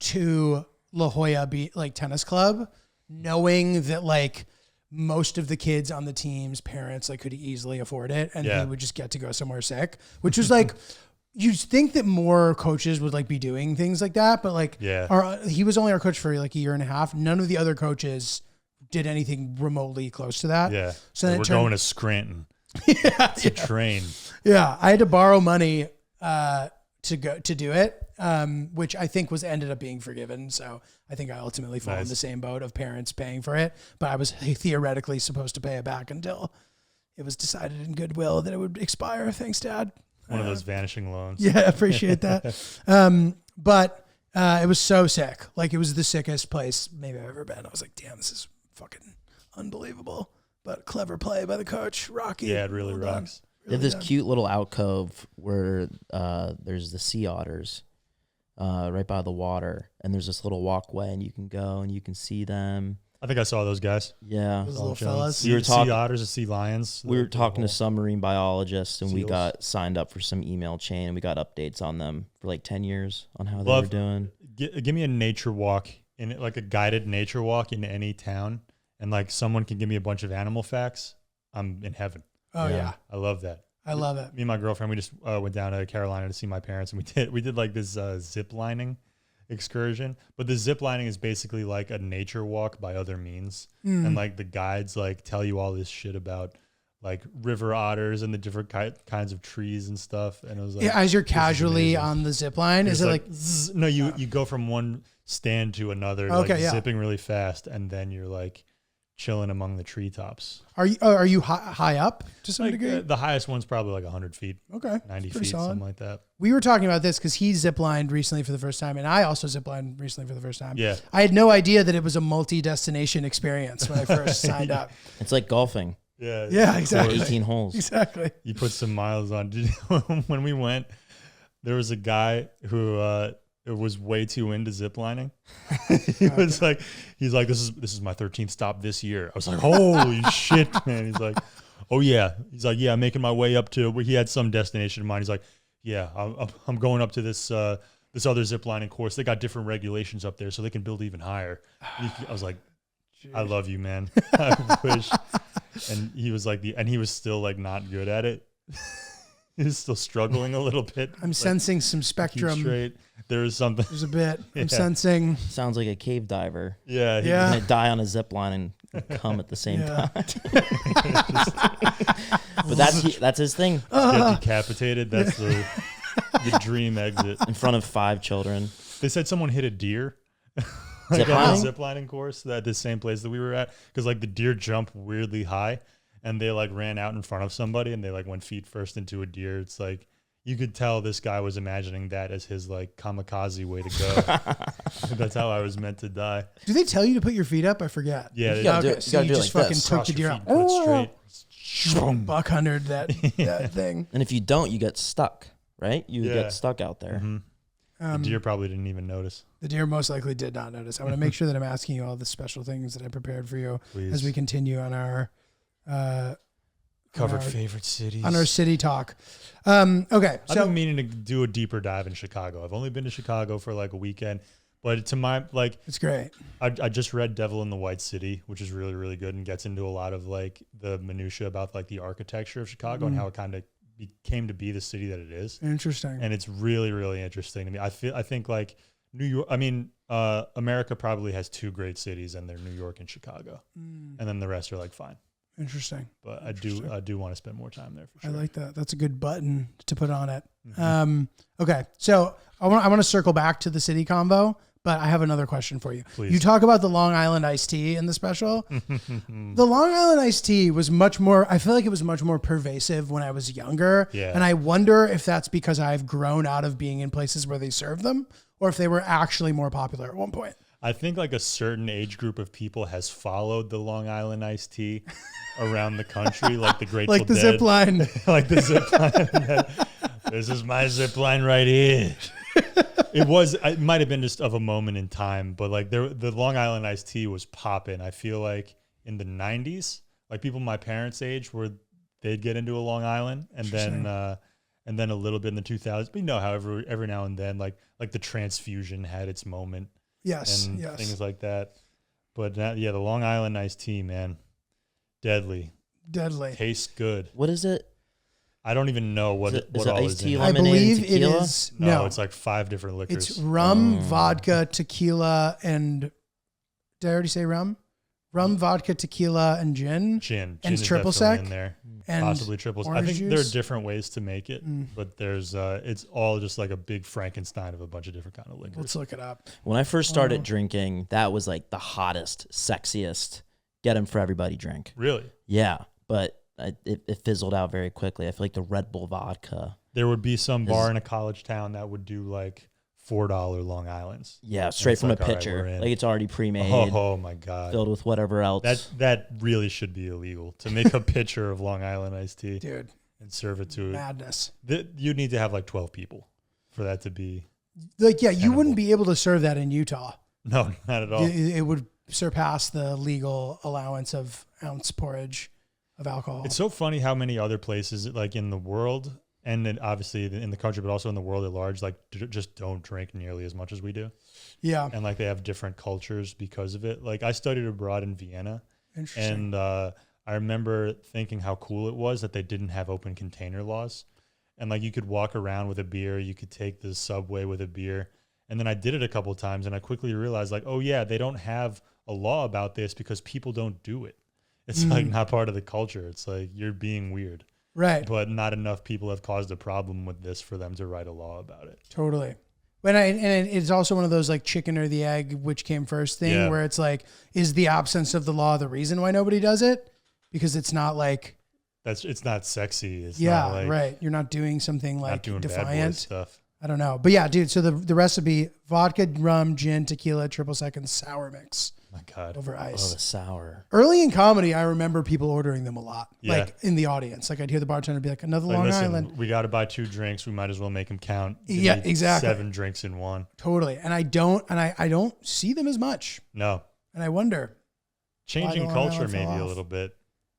to La Jolla tennis club, knowing that like most of the kids on the team's parents like could easily afford it, and he would just get to go somewhere sick, which was like. You'd think that more coaches would like be doing things like that, but like, he was only our coach for like a year and a half. None of the other coaches did anything remotely close to that. Yeah. So then we're going to Scranton to train. Yeah. I had to borrow money to go to do it, which I think ended up being forgiven. So I think I ultimately fall in the same boat of parents paying for it, but I was theoretically supposed to pay it back until it was decided in goodwill that it would expire. Thanks, Dad. One of those vanishing loans. Yeah, appreciate that. But it was so sick. Like, it was the sickest place maybe I've ever been. I was like, damn, this is fucking unbelievable. But clever play by the coach, Rocky. Yeah, it really rocks. They have this cute little alcove where there's the sea otters right by the water, and there's this little walkway, and you can go and you can see them. I think I saw those guys. Those Yeah. little fellas. Sea otters and sea lions. We were talking to some marine biologists, and we Seals. got signed up for some email chain, and we got updates on them for like 10 years on how they were doing. Give me a nature walk, like a guided nature walk in any town, and like someone can give me a bunch of animal facts. I'm in heaven. Oh, yeah. I love that. I love it. Me and my girlfriend, we just went down to Carolina to see my parents, and we did like this zip lining excursion, but the zip lining is basically like a nature walk by other means, and like the guides like tell you all this shit about like river otters and the different kinds of trees and stuff. And it was like, as you're casually on the zip line, is it like zzz, no, you go from one stand to another, zipping really fast, and then you're like chilling among the treetops. Are you high up to some degree? The highest one's probably like 100 feet. Okay. 90 Pretty feet, solid. something like that. We were talking about this because he ziplined recently for the first time, and I also ziplined recently for the first time. Yeah. I had no idea that it was a multi-destination experience when I first signed up. It's like golfing. Yeah. Yeah, exactly. 18 holes. Exactly. You put some miles on. When we went, there was a guy who was way too into ziplining. He's like, this is my 13th stop this year. I was like, holy shit, man. He's like, oh yeah. He's like, yeah, I'm making my way up to. He had some destination in mind. He's like, yeah, I'm going up to this this other ziplining course. They got different regulations up there, so they can build even higher. I was like, I love you, man. I wish. And he was like, and he was still like not good at it. He was still struggling a little bit. I'm sensing some spectrum. Straight. There is something. There's a bit. I'm sensing. Sounds like a cave diver. Yeah. Yeah. He's gonna die on a zip line and come at the same time. But that's his thing. Get decapitated. That's the dream exit. In front of 5 children. They said someone hit a deer. Zip on lining? the ziplining course at the same place that we were at, because like the deer jump weirdly high, and they like ran out in front of somebody, and they like went feet first into a deer. It's like you could tell this guy was imagining that as his like kamikaze way to go. That's how I was meant to die. Do they tell you to put your feet up? I forget. Yeah, You gotta do it. So You you gotta do it just like fucking this. took Cross the your deer feet, out. put it straight. Buck hunted that thing. And if you don't, you get stuck, right? You Yeah. get stuck out there. The deer probably didn't even notice. The deer most likely did not notice. I want to make sure that I'm asking you all the special things that I prepared for you Please. as we continue on our Covered favorite cities. on our city talk. Okay, I've so been meaning to do a deeper dive in Chicago. I've only been to Chicago for like a weekend, but to my like, it's great. I just read Devil in the White City, which is really, really good and gets into a lot of like the minutia about like the architecture of Chicago and how it kind of came to be the city that it is. Interesting. And it's really, really interesting to me. I think like New York, America probably has 2 great cities, and they're New York and Chicago. And then the rest are like fine. Interesting. But I do want to spend more time there for sure. I like that. That's a good button to put on it. Okay, so I want to circle back to the city combo, But I have another question for you. Please. You talk about the Long Island iced tea in the special. The Long Island iced tea was much more, I feel like it was much more pervasive when I was younger. Yeah. And I wonder if that's because I've grown out of being in places where they serve them or if they were actually more popular at one point. I think like a certain age group of people has followed the Long Island iced tea around the country, like the Grateful Like the Dead. zip line. Like the zip line. This is my zip line right here. It might have been just of a moment in time, but like the Long Island iced tea was popping. I feel like in the 90s, like people my parents' age they'd get into a Long Island, and then a little bit in the 2000s. But you know how every now and then, like the transfusion had its moment. Yes. And Yes. things like that. But the Long Island iced tea, man, deadly. Tastes good. What is it? I don't even know what Is it all iced is tea, in it. I lemonade, and believe it tequila? is. No, it's like 5 different liquors. It's rum, vodka, tequila, and did I already say rum? Rum, vodka, tequila, and gin. Gin and is triple definitely sec, in there. and Possibly triples. I orange think there are juice. different ways to make it, but there's it's all just like a big Frankenstein of a bunch of different kind of liquors. Let's look it up. When I first started drinking, that was like the hottest, sexiest, get 'em for everybody drink. Really? Yeah, but it fizzled out very quickly. I feel like the Red Bull vodka. There would be some bar in a college town that would do like $4 Long Islands. Yeah, straight it's from like, a all right, pitcher. we're in. Like it's already pre-made, Oh my God. filled with whatever else. That really should be illegal to make a pitcher of Long Island iced tea Dude, and serve it to madness. you need to have like 12 people for that to be. Like, yeah, you Tenable. wouldn't be able to serve that in Utah. No, not at all. It would surpass the legal allowance of ounce porridge of alcohol. It's so funny how many other places like in the world and then obviously in the country, but also in the world at large, like just don't drink nearly as much as we do. Yeah. And like they have different cultures because of it. Like I studied abroad in Vienna. Interesting. And I remember thinking how cool it was that they didn't have open container laws. And like you could walk around with a beer, you could take the subway with a beer. And then I did it a couple of times and I quickly realized like, oh yeah, they don't have a law about this because people don't do it. It's like not part of the culture. It's like you're being weird. Right. But not enough people have caused a problem with this for them to write a law about it. Totally. And it's also one of those like chicken or the egg, which came first thing, Yeah. where it's like, is the absence of the law the reason why nobody does it? Because it's not like, It's not sexy. It's yeah, not like, right. You're not doing something not like doing bad boy defiant. stuff. I don't know. But yeah, dude, so the recipe, vodka, rum, gin, tequila, triple sec, and sour mix My God. over Oh, ice. the sour. Early in comedy, I remember people ordering them a lot, Yeah. like in the audience. Like I'd hear the bartender be like, another Like, Long listen, Island. we got to buy 2 drinks. We might as well make them count. Give Yeah, me exactly. 7 drinks in one. Totally. And I don't see them as much. No. And I wonder. Changing Long culture Island fell maybe a off. little bit.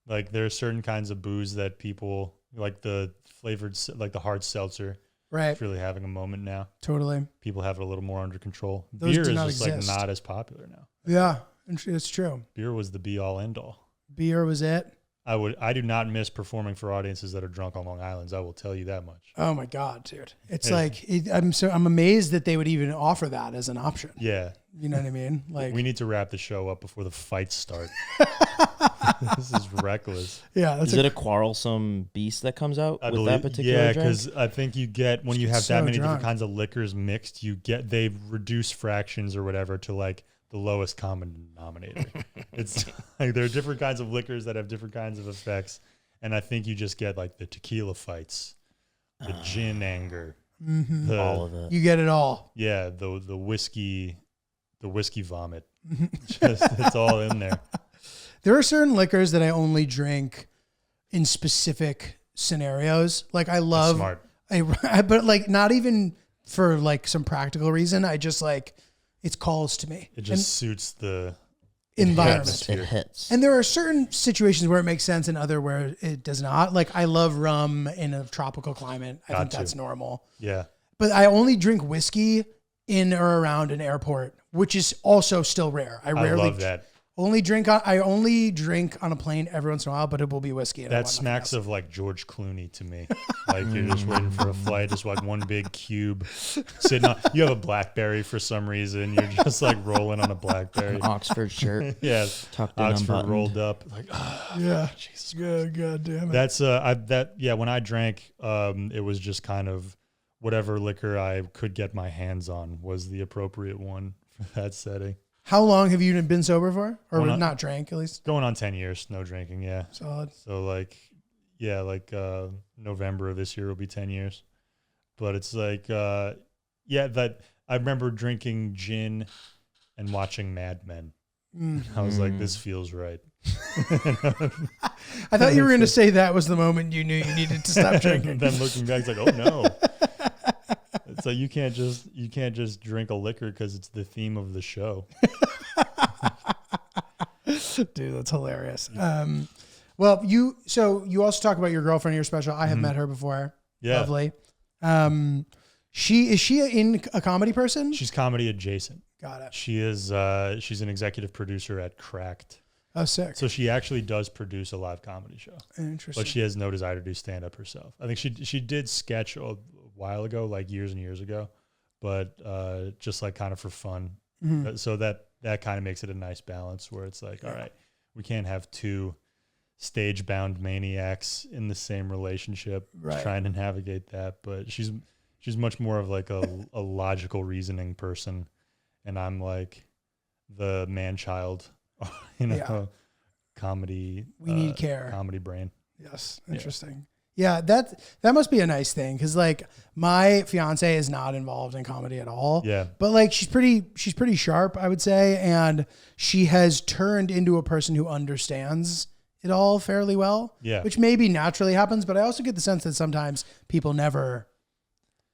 Like there are certain kinds of booze that people like the flavored, like the hard seltzer. Right. It's really having a moment now. Totally. People have it a little more under control. Those Beer do is not just exist. like not as popular now. Yeah. It's true. Beer was the be all end all. Beer was it. I do not miss performing for audiences that are drunk on Long Islands. I will tell you that much. Oh my God, dude. It's Hey. like, I'm amazed that they would even offer that as an option. Yeah. You know what I mean? Like, We need to wrap the show up before the fights start. This is reckless. yeah, that's Is it a quarrelsome beast that comes out with that particular yeah, drink? because I think you get when you have So that many drunk. different kinds of liquors mixed, they reduce fractions or whatever to like the lowest common denominator. It's like there are different kinds of liquors that have different kinds of effects, and I think you just get like the tequila fights, the gin anger, all of it. you get it all. yeah, the whiskey vomit. It's all in there. There are certain liquors that I only drink in specific scenarios. Like I love, Smart. but like not even for like some practical reason. I just like, it calls to me. It just suits the Environment. It hits. And there are certain situations where it makes sense and other where it does not. Like I love rum in a tropical climate. I think to. that's normal. Yeah. But I only drink whiskey in or around an airport, which is also still rare. I I rarely love that. I only drink on a plane every once in a while, but it will be whiskey. And I That want nothing smacks else. of like George Clooney to me. Like you're just waiting for a flight, just like one big cube sitting on. You have a BlackBerry for some reason. You're just like rolling on a BlackBerry. An Oxford shirt. Yeah, Tucked in, Oxford unbuttoned. rolled up. Like Yeah. Jesus. God damn it. That's when I drank, it was just kind of whatever liquor I could get my hands on was the appropriate one that setting. How long have you been sober for? Or Going on- not drank, at least? Going on 10 years, no drinking. Yeah. Solid. So like, yeah, like November of this year will be 10 years. But it's like, yeah, that I remember drinking gin and watching Mad Men. I was like, this feels right. I thought you were going to say that was the moment you knew you needed to stop drinking. And then looking back, it's like, oh no. It's like you can't just drink a liquor because it's the theme of the show. Dude, that's hilarious. Well, you also talk about your girlfriend in your special. I have met her before. Yeah. Lovely. Is she a comedy person? She's comedy adjacent. Got it. She is she's an executive producer at Cracked. Oh, sick. So she actually does produce a live comedy show. Interesting. But she has no desire to do stand up herself. I think she did sketch a while ago, like years and years ago, but just like kind of for fun. Mm-hmm. So that kind of makes it a nice balance where it's like, all right, we can't have two stage bound maniacs in the same relationship trying to navigate that. But she's much more of like a logical reasoning person. And I'm like the man child, comedy. We need care. Comedy brain. Yes. Interesting. Yeah, that must be a nice thing because like my fiance is not involved in comedy at all. Yeah. But like she's pretty sharp, I would say, and she has turned into a person who understands it all fairly well. Yeah. Which maybe naturally happens, but I also get the sense that sometimes people never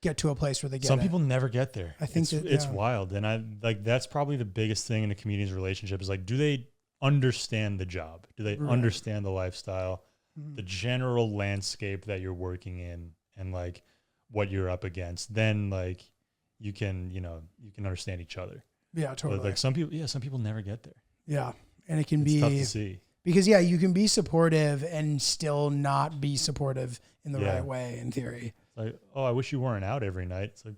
get to a place where they get Some it. people never get there. I think it's wild. And I like that's probably the biggest thing in a comedian's relationship is like, do they understand the job? Do they understand the lifestyle? The general landscape that you're working in and like what you're up against, then like you can understand each other. Yeah, totally. But like some people never get there. Yeah. And it can It's be tough to see. Because you can be supportive and still not be supportive in the right way in theory. Like, oh, I wish you weren't out every night. It's like,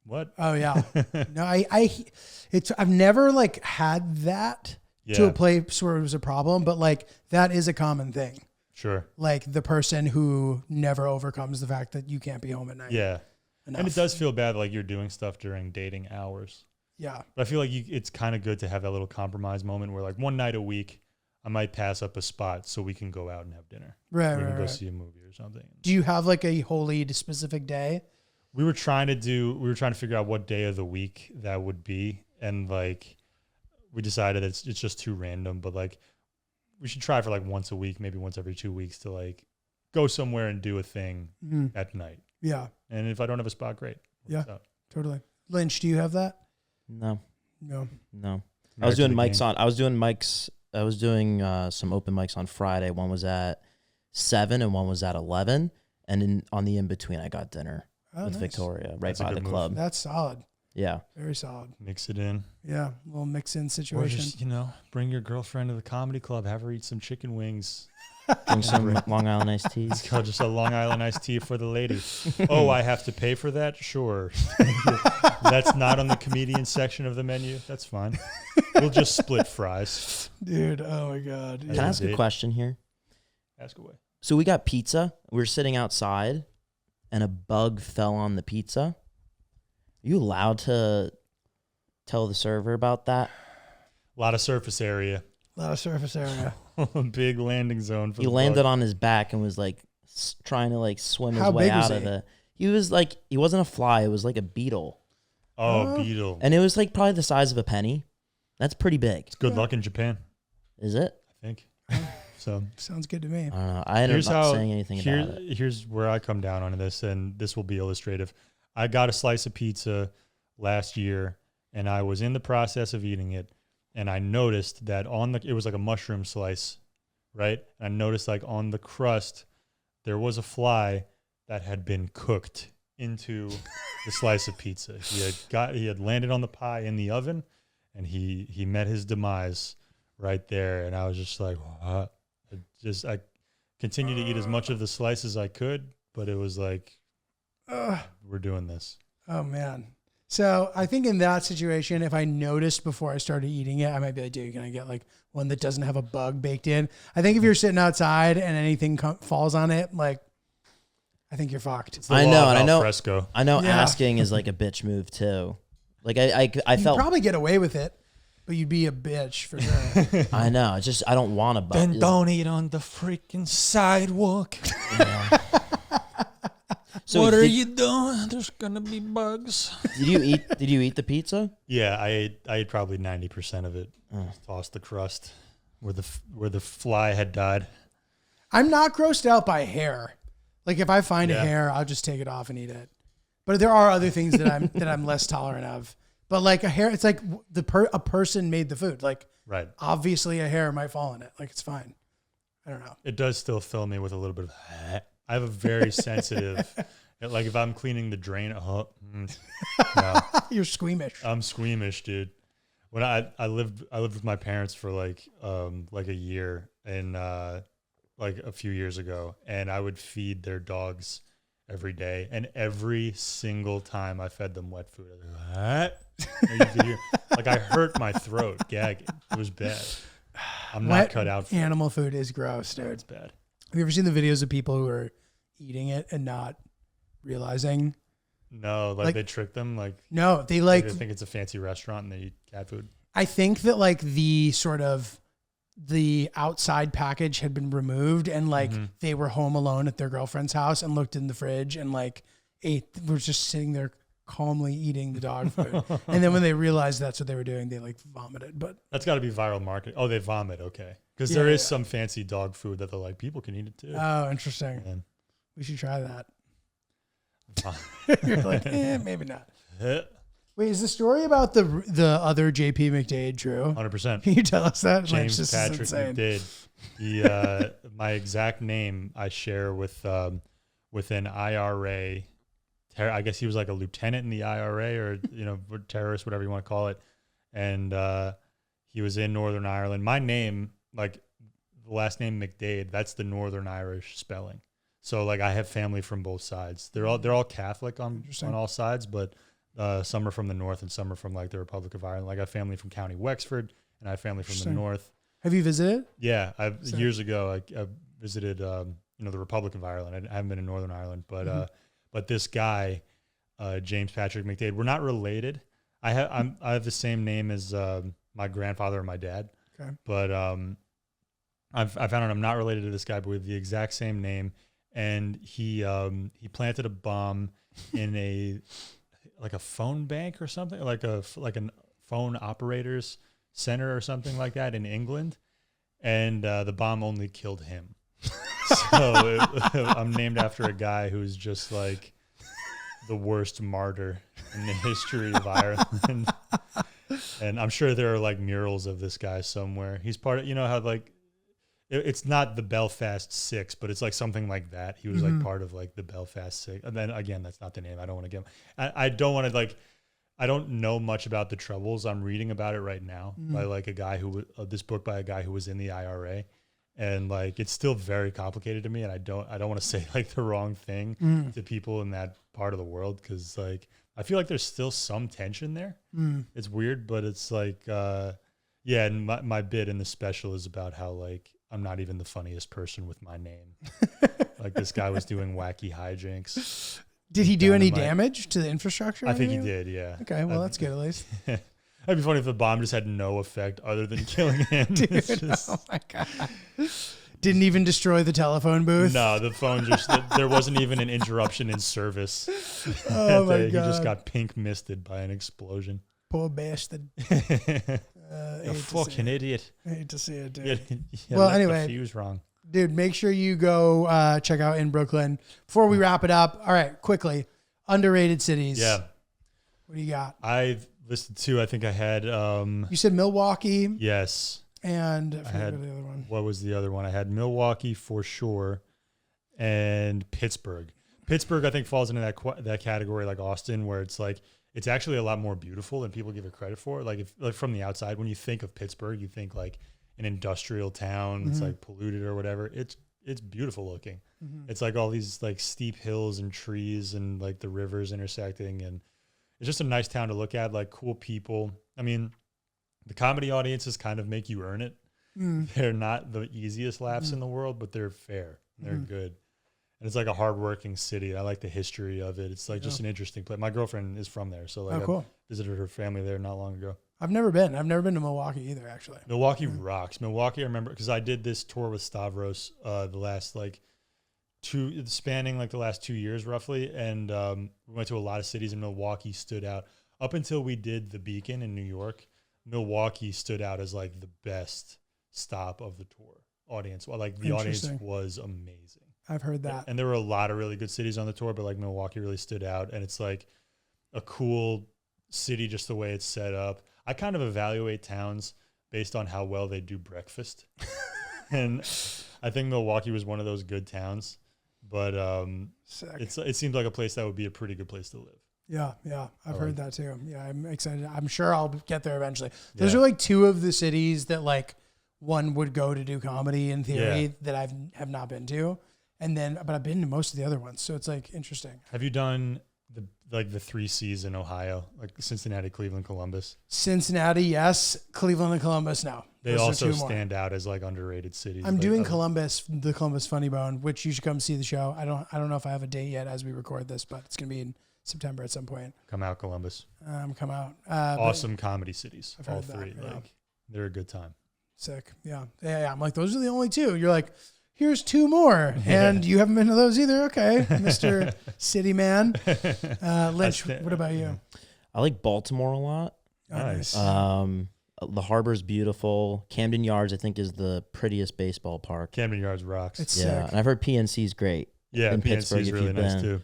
what? Oh yeah. No, I've never like had that to a place where it was a problem, but like that is a common thing. Sure. Like the person who never overcomes the fact that you can't be home at night. Yeah. Enough. And it does feel bad like you're doing stuff during dating hours. Yeah. But I feel like it's kind of good to have that little compromise moment where like one night a week I might pass up a spot so we can go out and have dinner. Right. We Right. can go Right. see a movie or something. Do you have like a wholly specific day? We were trying to figure out what day of the week that would be. And like, we decided it's just too random, but like we should try for like once a week, maybe once every 2 weeks to like go somewhere and do a thing at night. Yeah. And if I don't have a spot, great. Yeah, totally. Lynch, do you have that? No. I was doing some open mics on Friday. One was at 7 and one was at 11. And on the in-between, I got dinner with nice. Victoria right That's a by good the move. club. That's solid. Yeah. Very solid. Mix it in. Yeah. A little mix-in Or situation. just, bring your girlfriend to the comedy club, have her eat some chicken wings. Drink some Long Island iced teas. It's called just a Long Island iced tea for the lady. Oh, I have to pay for that? Sure. That's not on the comedian section of the menu. That's fine. We'll just split fries. Dude, oh my God. Can I ask a question here? Ask away. So we got pizza. We were sitting outside and a bug fell on the pizza. Are you allowed to tell the server about that? A lot of surface area. A lot of surface area. Big landing zone for He the landed bug. on his back and was like trying to like swim his How way big was out of he? the. He was like, he wasn't a fly. It was like a beetle. Oh, beetle. And it was like probably the size of a penny. That's pretty big. It's good luck in Japan, Is it? I think. So Sounds good to me. I don't know. I ended up not saying anything about it. Here's where I come down on this, and this will be illustrative. I got a slice of pizza last year, and I was in the process of eating it, and I noticed that it was like a mushroom slice, right? And I noticed like on the crust, there was a fly that had been cooked into the slice of pizza. He had landed on the pie in the oven, and he met his demise right there. And I was just like, what? I continued to eat as much of the slice as I could, but it was like, we're doing this. Oh man. So I think in that situation, if I noticed before I started eating it, I might be like, dude, can I get like one that doesn't have a bug baked in? I think if you're sitting outside and anything falls on it, like, I think you're fucked. It's the law of al fresco. I know Yeah. asking is like a bitch move too. Like I You'd felt. probably get away with it, but you'd be a bitch for sure. I know. It's just I don't want to. Then don't eat on the freaking sidewalk. So what are you doing? There's gonna be bugs. Did you eat the pizza? Yeah, I ate probably 90% of it. Tossed the crust where the fly had died. I'm not grossed out by hair. Like if I find a hair, I'll just take it off and eat it. But there are other things that I'm less tolerant of. But like a hair, it's like a person made the food. Like Right. obviously a hair might fall in it. Like it's fine. I don't know. It does still fill me with a little bit of. I have a very sensitive. Like if I'm cleaning the drain, no. You're squeamish. I'm squeamish, dude. When I lived with my parents for like a year and like a few years ago, and I would feed their dogs every day, and every single time I fed them wet food, I was like, like I hurt my throat gagging. It was bad. I'm not cut out for animal food is gross, dude. It's bad. Have you ever seen the videos of people who are eating it and not realizing? No, like they trick them. Like no, they they think it's a fancy restaurant and they eat cat food. I think that like the sort of the outside package had been removed and like they were home alone at their girlfriend's house and looked in the fridge and like were just sitting there calmly eating the dog food. And then when they realized that's what they were doing, they like vomited. But that's got to be viral marketing. Oh, they vomit. Okay. Because there is some fancy dog food that they're like, people can eat it too. Oh, interesting. And we should try that. You're like, maybe not. Wait, is the story about the other JP McDade true? 100%. Can you tell us that? James this Patrick is insane. McDade. He, my exact name I share with an IRA. I guess he was like a lieutenant in the IRA or terrorist, whatever you want to call it. And he was in Northern Ireland. My name, like the last name McDade, that's the Northern Irish spelling. So like I have family from both sides. They're all Catholic on all sides, but some are from the north and some are from like the Republic of Ireland. Like I have family from County Wexford and I have family from the north. Have you visited? Yeah, years ago I visited the Republic of Ireland. I haven't been in Northern Ireland, but this guy James Patrick McDade, we're not related. I have the same name as my grandfather and my dad. Okay. But I found out I'm not related to this guy, but we have the exact same name. And he planted a bomb in a phone bank or something, like a phone operators center or something like that in England, and the bomb only killed him. So I'm named after a guy who's just like the worst martyr in the history of Ireland. And I'm sure there are like murals of this guy somewhere. He's part of, how like. It's not the Belfast Six, but it's like something like that. He was like part of like the Belfast Six. And then again, that's not the name. I don't want to give him. I don't want to like, I don't know much about the Troubles. I'm reading about it right now by like a guy this book by a guy who was in the IRA. And like, it's still very complicated to me. And I don't want to say like the wrong thing to people in that part of the world. Cause like, I feel like there's still some tension there. It's weird, but it's like, and my bit in the special is about how like, I'm not even the funniest person with my name. Like this guy was doing wacky hijinks. Did he do any damage to the infrastructure? I think he did, yeah. Okay, well, that's good at least. That'd be funny if the bomb just had no effect other than killing him. Dude, oh my God. Didn't even destroy the telephone booth? No, the phone there wasn't even an interruption in service. Oh my God. He just got pink misted by an explosion. Poor bastard. You fucking idiot. I hate to see it, dude. Well, anyway. The fuse wrong. Dude, make sure you go check out In Brooklyn. Before we wrap it up, all right, quickly, underrated cities. Yeah. What do you got? I've listed two. I think I had... you said Milwaukee. Yes. And I forget the other one. What was the other one? I had Milwaukee for sure and Pittsburgh. Pittsburgh, I think, falls into that category like Austin, where it's like... It's actually a lot more beautiful than people give it credit for. Like from the outside, when you think of Pittsburgh, you think like an industrial town. It's like polluted or whatever. It's beautiful looking. It's like all these like steep hills and trees and like the rivers intersecting. And it's just a nice town to look at, like cool people. I mean, the comedy audiences kind of make you earn it. They're not the easiest laughs in the world, but they're fair. They're good. and it's like a hardworking city. I like the history of it. It's like just an interesting place. My girlfriend is from there, so like cool. I visited her family there not long ago. I've never been to Milwaukee either, actually. Milwaukee rocks. Milwaukee, I remember because I did this tour with Stavros the last spanning like the last 2 years roughly, and we went to a lot of cities, and Milwaukee stood out. Up until we did the Beacon in New York, Milwaukee stood out as like the best stop of the tour audience. Well, like the audience was amazing. I've heard that. And there were a lot of really good cities on the tour, but like Milwaukee really stood out, and it's like a cool city just the way it's set up. I kind of evaluate towns based on how well they do breakfast. And I think Milwaukee was one of those good towns, but it seems like a place that would be a pretty good place to live. Yeah. I've heard that too. Yeah, I'm excited. I'm sure I'll get there eventually. Those are like two of the cities that like one would go to do comedy in theory that I have not been to. But I've been to most of the other ones. So it's like interesting. Have you done the 3 C's in Ohio, like Cincinnati, Cleveland, Columbus? Cincinnati, yes. Cleveland and Columbus, no. They also stand out as like underrated cities. I'm doing Columbus, the Columbus Funny Bone, which you should come see the show. I don't know if I have a date yet as we record this, but it's gonna be in September at some point. Come out, Columbus. Come out. Awesome comedy cities. I've all heard three. That, yeah. Like they're a good time. Sick. Yeah. I'm like, those are the only two. You're like, here's 2 more. And you haven't been to those either. Okay, Mr. City Man. Lynch, what about you? I like Baltimore a lot. Nice. The harbor's beautiful. Camden Yards, I think, is the prettiest baseball park. Camden Yards rocks. It's sick. And I've heard PNC's great. Yeah, in PNC Pittsburgh, is really nice too.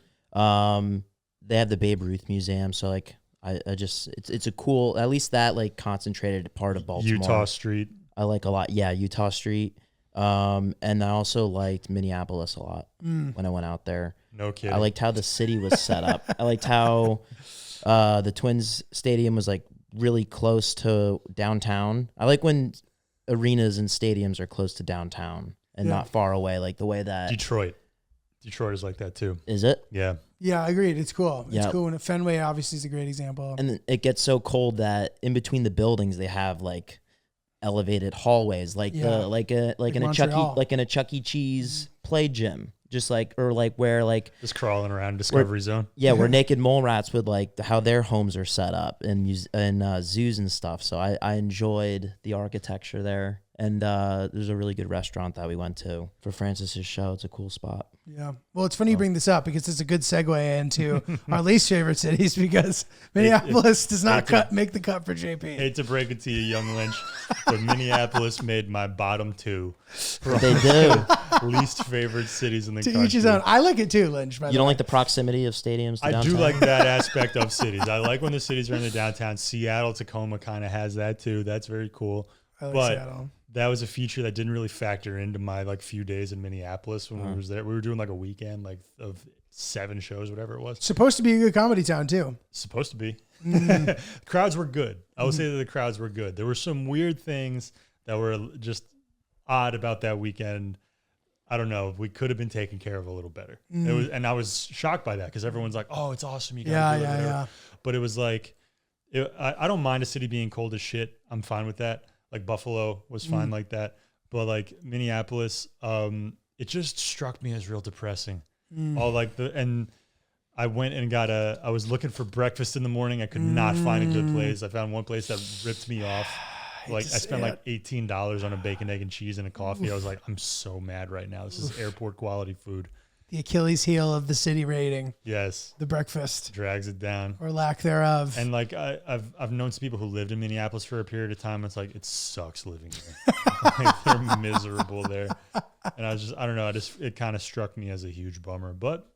They have the Babe Ruth Museum, so like it's a cool, at least that like concentrated part of Baltimore. Utah Street. I like a lot. Yeah, Utah Street. And I also liked Minneapolis a lot when I went out there. No kidding. I liked how the city was set up. I liked how the Twins stadium was like really close to downtown. I like when arenas and stadiums are close to downtown and not far away, like the way that Detroit is like that too. Is it? Yeah. Yeah, agreed. It's cool. It's Yeah. cool. And Fenway obviously is a great example. And it gets so cold that in between the buildings they have like elevated hallways, like like in a Chuck E. Cheese play gym, just like just crawling around Discovery Zone. Yeah, where naked mole rats would like how their homes are set up and zoos and stuff. So I enjoyed the architecture there. And there's a really good restaurant that we went to for Francis's show. It's a cool spot. Yeah. Well, it's funny you bring this up because it's a good segue into our least favorite cities because Minneapolis does not make the cut for JP. Hate to break it to you, young Lynch, but Minneapolis made my bottom 2. They do. Least favorite cities in the To country. each his own. I like it too, Lynch. You don't like the proximity of stadiums to I downtown? do like that aspect of cities. I like when the cities are in the downtown. Seattle, Tacoma kind of has that too. That's very cool. I like but Seattle. that was a feature that didn't really factor into my like few days in Minneapolis when we was there. We were doing like a weekend like of 7 shows, whatever it was. Supposed to be a good comedy town too. Supposed to be. Crowds were good. I would say that the crowds were good. There were some weird things that were just odd about that weekend. I don't know. We could have been taken care of a little better. It was, and I was shocked by that because everyone's like, "Oh, it's awesome, you gotta do it." Yeah. But it was like, I don't mind a city being cold as shit. I'm fine with that. Like Buffalo was fine like that. But like Minneapolis, it just struck me as real depressing. And I went and I was looking for breakfast in the morning. I could not find a good place. I found one place that ripped me off. I spent like $18 on a bacon, egg, and cheese and a coffee. I was like, I'm so mad right now. This is airport quality food. The Achilles heel of the city rating. Yes. The breakfast. Drags it down. Or lack thereof. And like I've known some people who lived in Minneapolis for a period of time. It's like it sucks living there. Like, they're miserable there. And I don't know. It kind of struck me as a huge bummer. But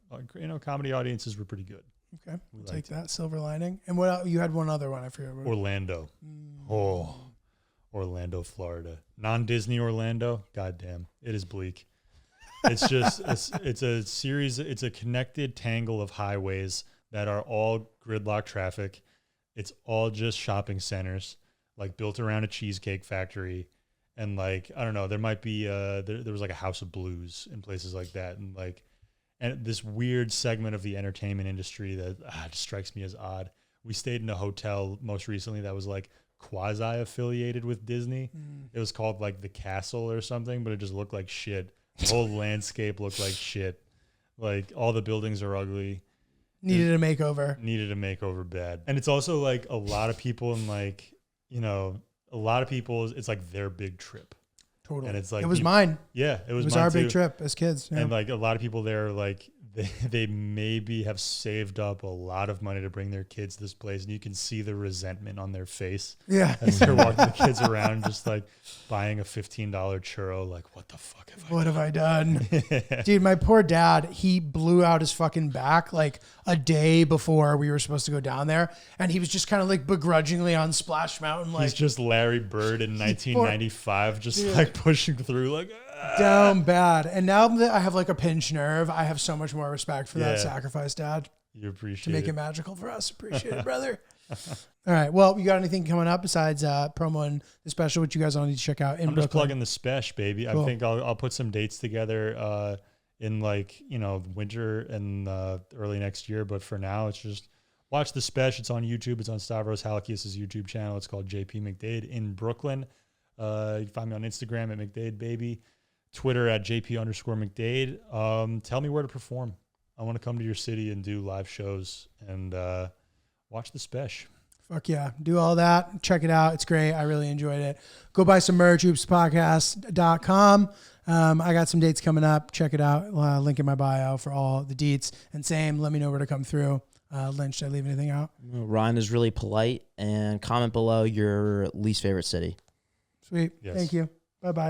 comedy audiences were pretty good. Okay, we'll take that silver lining. And what else? You had one other one. I forget. Orlando. Orlando, Florida. Non-Disney Orlando. Goddamn, it is bleak. It's just it's a series. It's a connected tangle of highways that are all gridlock traffic. It's all just shopping centers, like built around a cheesecake factory, and like I don't know. There might be there was like a House of Blues in places like that, and this weird segment of the entertainment industry that just strikes me as odd. We stayed in a hotel most recently that was like quasi affiliated with Disney. It was called like the Castle or something, but it just looked like shit. The whole landscape looked like shit. Like all the buildings are ugly. Needed a makeover. Needed a makeover bad. And it's also like a lot of people and like, you know, a lot of people, it's like their big trip. Totally. And it's like, it was mine. Yeah. It was It was mine our too. big trip as kids. Yeah. And like a lot of people there, like they maybe have saved up a lot of money to bring their kids to this place. And you can see the resentment on their face. Yeah. As they're walking the kids around, just like buying a $15 churro. Like, what the fuck have I done? Dude, my poor dad, he blew out his fucking back like a day before we were supposed to go down there. And he was just kind of like begrudgingly on Splash Mountain. Like, he's just Larry Bird in 1995, just like pushing through like, down bad. And now that I have like a pinched nerve, I have so much more respect for that Yeah. sacrifice, Dad. You appreciate To make it. it magical for us. Appreciate it, brother. All right. Well, you got anything coming up besides promo and the special, which you guys all need to check out in I'm Brooklyn? just plugging the spesh, baby. Cool. I think I'll put some dates together in like, you know, winter and early next year. But for now, it's just watch the spesh. It's on YouTube. It's on Stavros Halkias' YouTube channel. It's called JP McDade in Brooklyn. You can find me on Instagram at McDade Baby, Twitter at JP_McDade. Tell me where to perform. I want to come to your city and do live shows and watch the spesh. Fuck yeah. Do all that. Check it out. It's great. I really enjoyed it. Go buy some merch, hoopspodcast.com. I got some dates coming up. Check it out. Link in my bio for all the deets. And same, let me know where to come through. Lynch, did I leave anything out? Ryan is really polite, and comment below your least favorite city. Sweet. Yes. Thank you. Bye-bye.